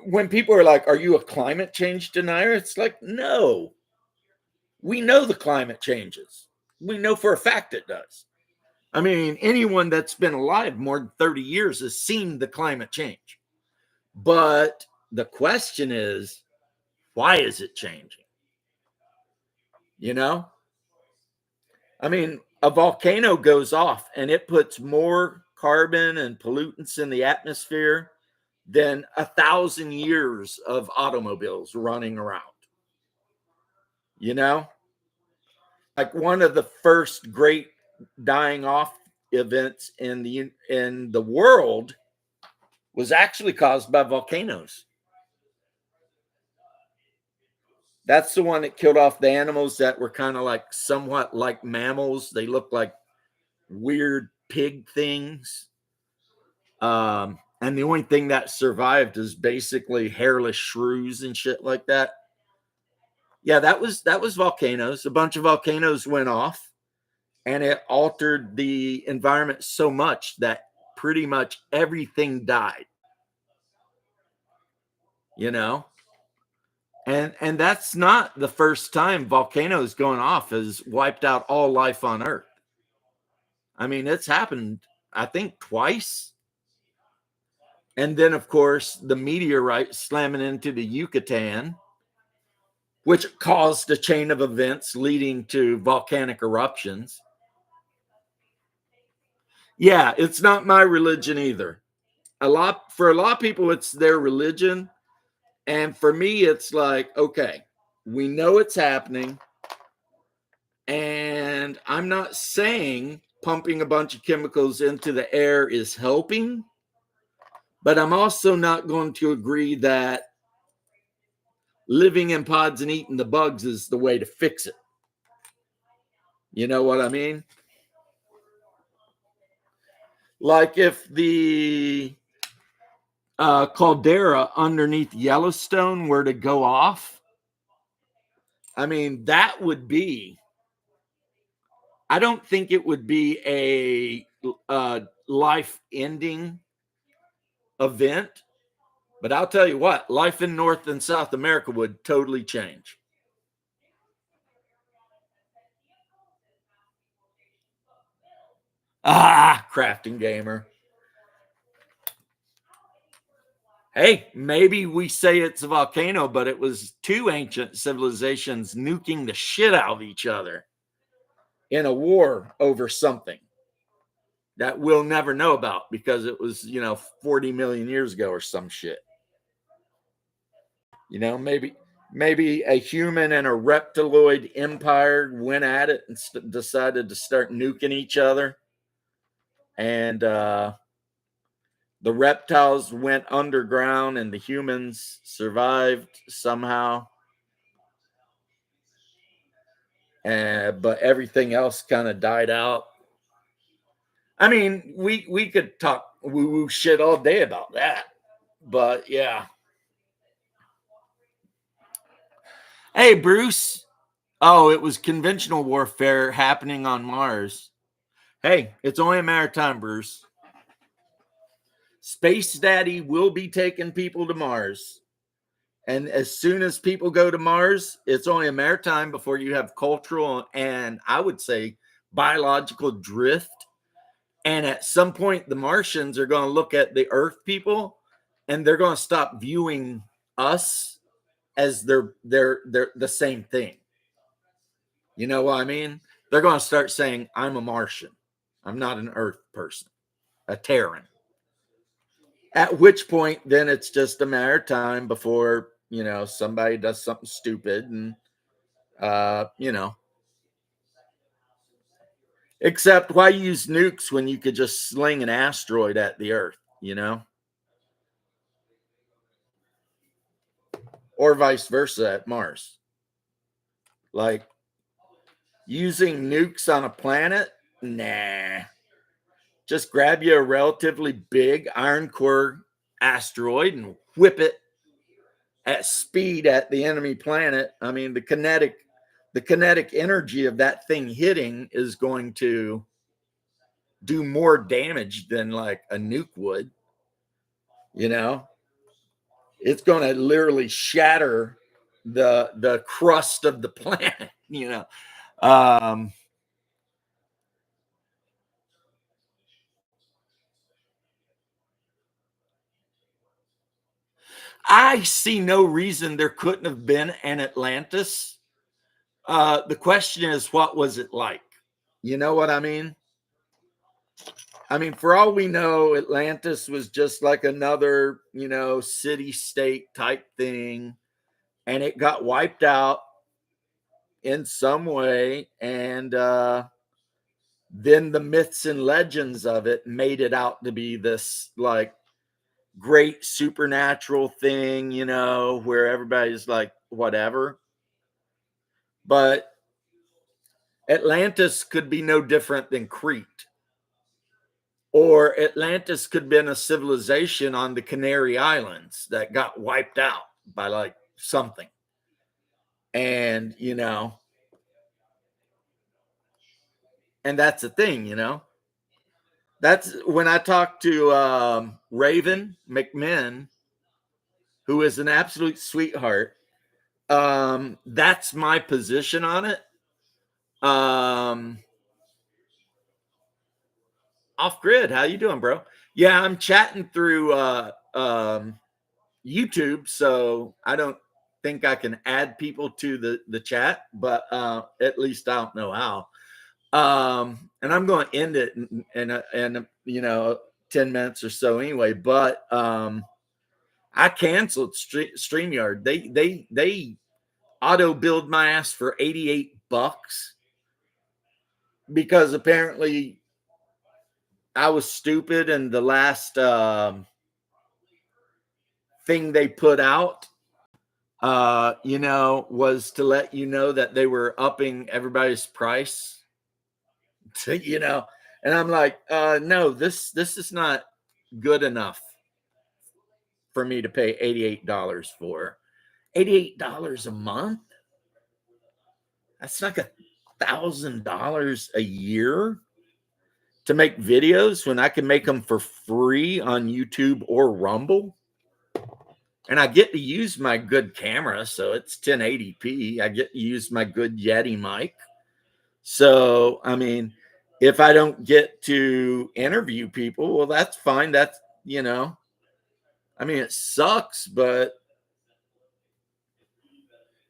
when people are like, are you a climate change denier? It's like, no, we know the climate changes. We know for a fact it does. I mean, anyone that's been alive more than 30 years has seen the climate change. But the question is, why is it changing? You know? I mean, a volcano goes off and it puts more carbon and pollutants in the atmosphere than 1,000 years of automobiles running around. You know? Like one of the first great dying off events in the world was actually caused by volcanoes. That's the one that killed off the animals that were kind of like somewhat like mammals. They looked like weird pig things. And the only thing that survived is basically hairless shrews and shit like that. Yeah, that was volcanoes. A bunch of volcanoes went off and it altered the environment so much that pretty much everything died. You know? And that's not the first time volcanoes going off has wiped out all life on Earth. I mean, it's happened, I think, twice. And then, of course, the meteorite slamming into the Yucatan, which caused a chain of events leading to volcanic eruptions. Yeah, it's not my religion either. For a lot of people, it's their religion. And for me, it's like, okay, we know it's happening. And I'm not saying pumping a bunch of chemicals into the air is helping, but I'm also not going to agree that living in pods and eating the bugs is the way to fix it. You know what I mean? Like if the caldera underneath Yellowstone were to go off, I mean, that would be, I don't think it would be a life ending event. But I'll tell you what, life in North and South America would totally change. Ah, Crafting Gamer. Hey, maybe we say it's a volcano, but it was two ancient civilizations nuking the shit out of each other in a war over something that we'll never know about because it was, 40 million years ago or some shit. Maybe a human and a reptiloid empire went at it and decided to start nuking each other. And the reptiles went underground and the humans survived somehow. But everything else kind of died out. I mean, we could talk woo woo shit all day about that, but yeah. Hey, Bruce. Oh, it was conventional warfare happening on Mars. Hey, it's only a matter of time, Bruce. Space Daddy will be taking people to Mars. And as soon as people go to Mars, it's only a matter of time before you have cultural and I would say biological drift. And at some point, the Martians are going to look at the Earth people and they're going to stop viewing us as they're the same thing. You know what I mean? They're going to start saying, I'm a Martian. I'm not an Earth person, a Terran. At which point, then it's just a matter of time before, somebody does something stupid and, except why use nukes when you could just sling an asteroid at the Earth, or vice versa at Mars? Like using nukes on a planet? Nah. Just grab you a relatively big iron core asteroid and whip it at speed at the enemy planet. I mean, the kinetic energy of that thing hitting is going to do more damage than like a nuke would. It's going to literally shatter the crust of the planet. um I see no reason there couldn't have been an Atlantis. The question is, what was it like? You know what I mean? I mean, for all we know, Atlantis was just like another, city state type thing, and it got wiped out in some way. And then the myths and legends of it made it out to be this like great supernatural thing, where everybody's like, whatever. But Atlantis could be no different than Crete. Or Atlantis could have been a civilization on the Canary Islands that got wiped out by like something. And, and that's the thing, That's when I talked to Raven McMinn, who is an absolute sweetheart. That's my position on it. Off grid, how you doing, bro? Yeah, I'm chatting through YouTube, so I don't think I can add people to the chat, but at least I don't know how. And I'm going to end it in 10 minutes or so anyway. But I canceled StreamYard. They auto billed my ass for $88 because apparently I was stupid and the last thing they put out was to let you know that they were upping everybody's price. And I'm like, no, this is not good enough for me to pay $88 for. $88 a month? That's like $1,000 a year to make videos when I can make them for free on YouTube or Rumble. And I get to use my good camera, so it's 1080p. I get to use my good Yeti mic. So, I mean, if I don't get to interview people, well, that's fine. That's, I mean, it sucks, but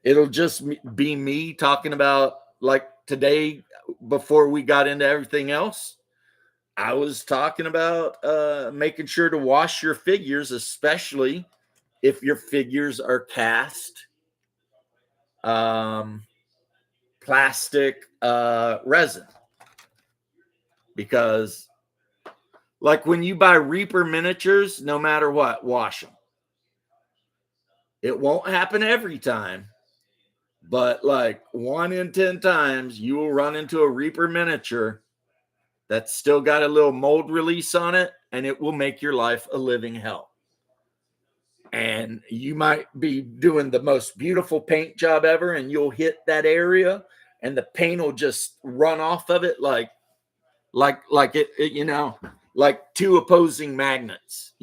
it'll just be me talking about, like, today before we got into everything else. I was talking about making sure to wash your figures, especially if your figures are cast um, plastic resin, because like when you buy Reaper miniatures, no matter what, wash them. It won't happen every time, but like 1 in 10 times, you will run into a Reaper miniature that's still got a little mold release on it, and it will make your life a living hell. And you might be doing the most beautiful paint job ever, and you'll hit that area, and the paint will just run off of it like it, like two opposing magnets.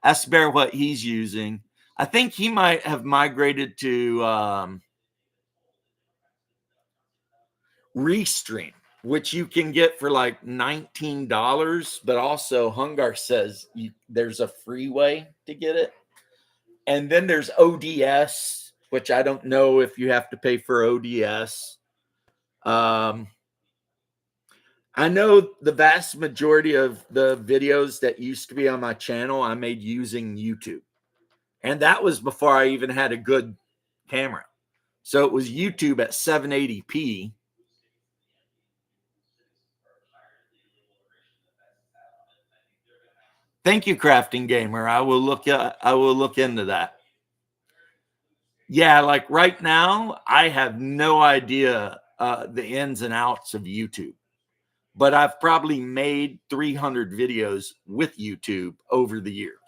Ask Bear what he's using. I think he might have migrated to Restream, which you can get for like $19, but also Hungar says there's a free way to get it. And then there's ODS, which I don't know if you have to pay for ODS. I know the vast majority of the videos that used to be on my channel, I made using YouTube. And that was before I even had a good camera. So it was YouTube at 780p. Thank you, Crafting Gamer. I will look into that. Yeah, like right now, I have no idea the ins and outs of YouTube. But I've probably made 300 videos with YouTube over the years.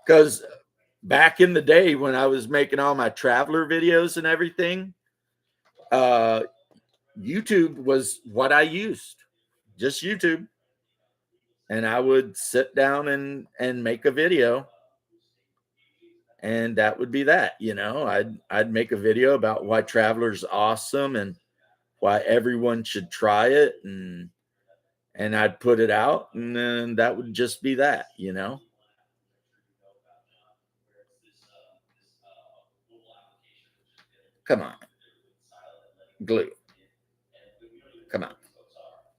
Because back in the day when I was making all my traveler videos and everything, YouTube was what I used, just YouTube. And I would sit down and make a video, and that would be that. I'd make a video about why Traveler's awesome and why everyone should try it, and I'd put it out, and then that would just be that. Come on, glue. Come on,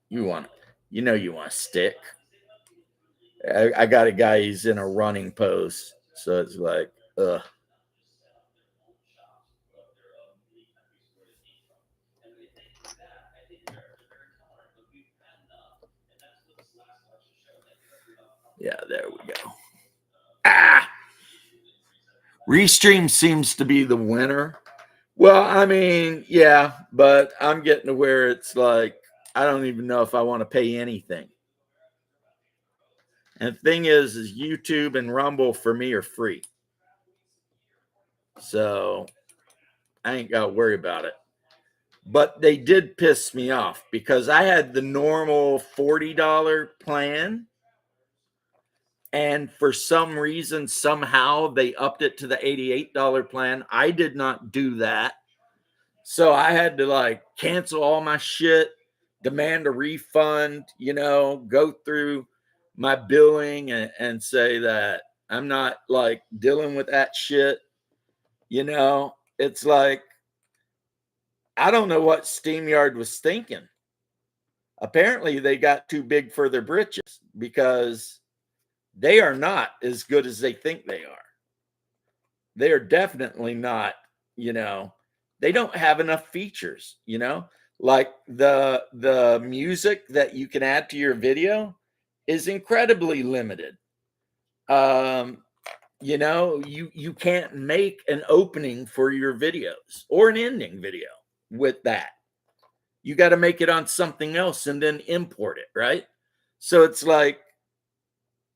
you want it? You want a stick. I got a guy. He's in a running pose, so it's like, ugh. Yeah, there we go. Ah, Restream seems to be the winner. Well, I mean, yeah, but I'm getting to where it's like I don't even know if I want to pay anything. And the thing is YouTube and Rumble for me are free. So I ain't got to worry about it. But they did piss me off because I had the normal $40 plan. And for some reason, somehow they upped it to the $88 plan. I did not do that. So I had to like cancel all my shit, demand a refund, go through my billing and say that I'm not like dealing with that shit. It's like, I don't know what StreamYard was thinking. Apparently, they got too big for their britches because they are not as good as they think they are. They are definitely not, they don't have enough features, like the music that you can add to your video is incredibly limited. You can't make an opening for your videos or an ending video with that. You got to make it on something else and then import it, right? So it's like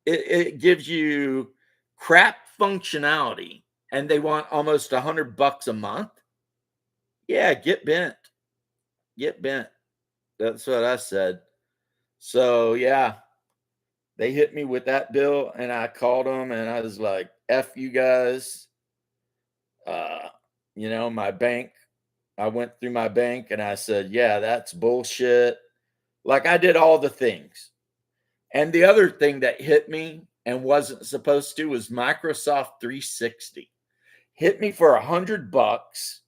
it gives you crap functionality, and they want almost $100 a month. Yeah, get bent. Get bent. That's what I said. So yeah, they hit me with that bill, and I called them, and I was like, "F you guys." My bank. I went through my bank, and I said, "Yeah, that's bullshit." Like I did all the things. And the other thing that hit me and wasn't supposed to was Microsoft 360. Hit me for $100.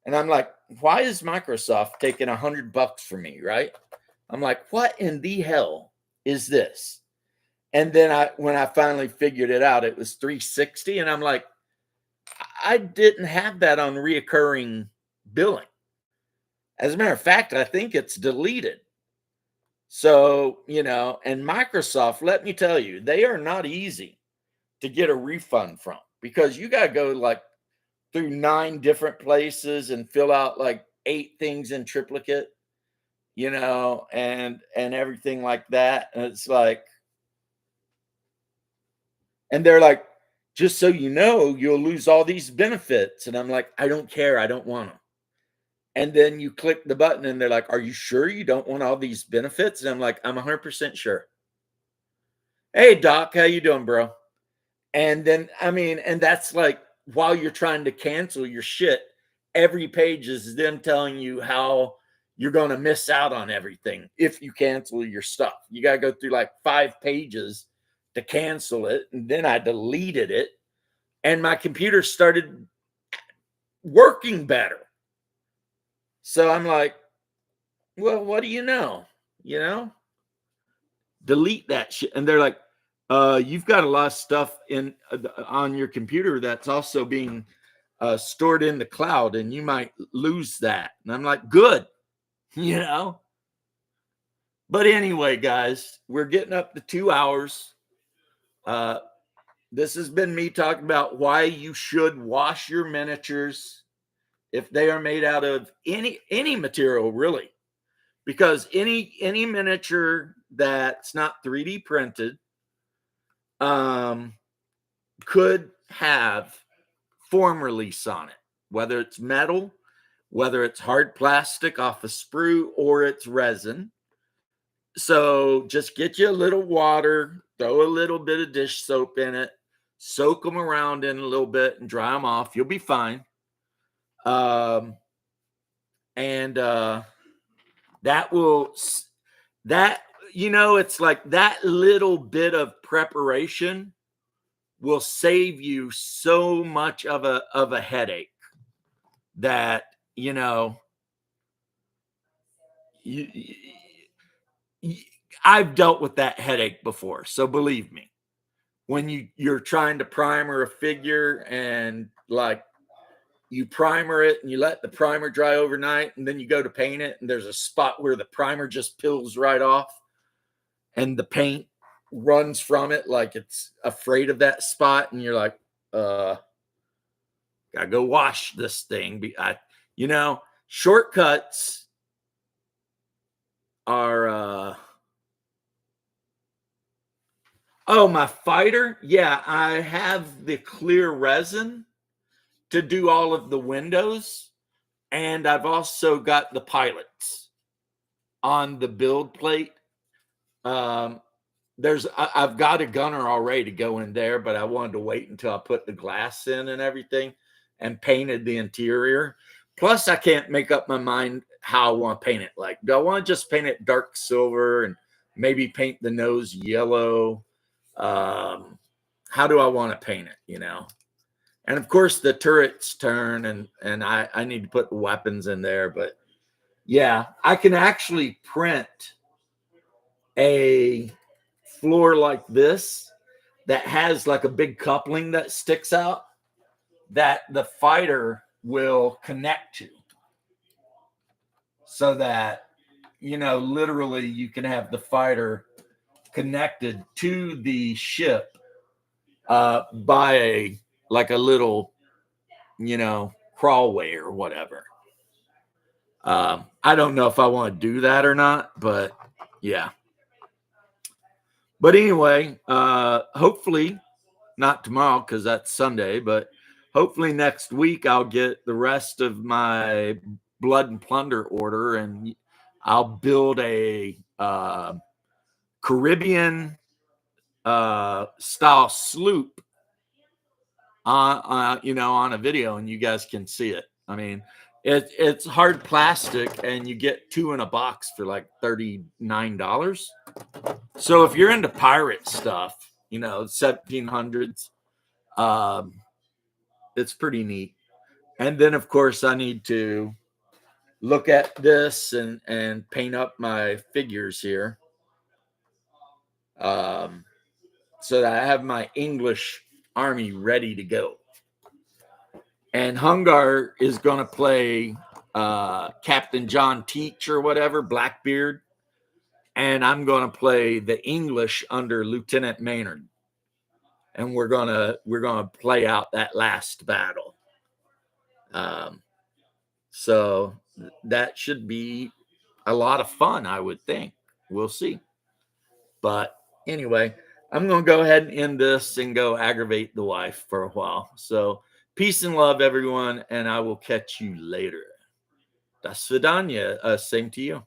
And I'm like, why is Microsoft taking $100 from me, right? I'm like, what in the hell is this? And then when I finally figured it out, it was 360. And I'm like, I didn't have that on reoccurring billing. As a matter of fact, I think it's deleted. So, and Microsoft, let me tell you, they are not easy to get a refund from, because you got to go like through 9 different places and fill out like 8 things in triplicate, and everything like that. And it's like, and they're like, just so you know, you'll lose all these benefits. And I'm like, I don't care. I don't want them. And then you click the button and they're like, are you sure you don't want all these benefits? And I'm like, I'm 100% sure. Hey, Doc, how you doing, bro? And then, and that's like, while you're trying to cancel your shit, every page is them telling you how you're going to miss out on everything if you cancel your stuff. You got to go through like 5 pages to cancel it. And then I deleted it and my computer started working better. So I'm like, well, what do you know? Delete that shit. And they're like, you've got a lot of stuff on your computer that's also being stored in the cloud, and you might lose that. And I'm like, good, But anyway, guys, we're getting up to 2 hours. This has been me talking about why you should wash your miniatures if they are made out of any material, really, because any miniature that's not 3D printed could have form release on it, whether it's metal, whether it's hard plastic off a sprue, or it's resin. So just get you a little water, throw a little bit of dish soap in it, soak them around in a little bit and dry them off. You'll be fine. It's like that little bit of preparation will save you so much of a headache that, I've dealt with that headache before. So believe me, when you're trying to primer a figure and like you primer it and you let the primer dry overnight and then you go to paint it and there's a spot where the primer just peels right off and the paint runs from it like it's afraid of that spot, and you're like, gotta go wash this thing. Shortcuts are my fighter. Yeah, I have the clear resin to do all of the windows, and I've also got the pilots on the build plate. I've got a gunner already to go in there, but I wanted to wait until I put the glass in and everything and painted the interior. Plus, I can't make up my mind how I want to paint it. Like, do I want to just paint it dark silver and maybe paint the nose yellow? How do I want to paint it, And of course, the turrets turn, and I need to put the weapons in there. But yeah, I can actually print a floor like this that has like a big coupling that sticks out that the fighter will connect to, so that literally you can have the fighter connected to the ship by a little crawlway or whatever. I don't know if I want to do that or not, but yeah. But anyway, hopefully not tomorrow because that's Sunday, but hopefully next week I'll get the rest of my Blood and Plunder order, and I'll build a Caribbean style sloop on a video, and you guys can see it. I mean, it's hard plastic, and you get 2 in a box for like $39. So if you're into pirate stuff, you know, 1700s. It's pretty neat. And then, of course, I need to look at this and paint up my figures here. So that I have my English army ready to go. And Hungar is going to play Captain John Teach or whatever, Blackbeard. And I'm going to play the English under Lieutenant Maynard. And we're gonna play out that last battle. So that should be a lot of fun, I would think. We'll see. But anyway, I'm going to go ahead and end this and go aggravate the wife for a while. So peace and love, everyone, and I will catch you later. Das Svidanya. Same to you.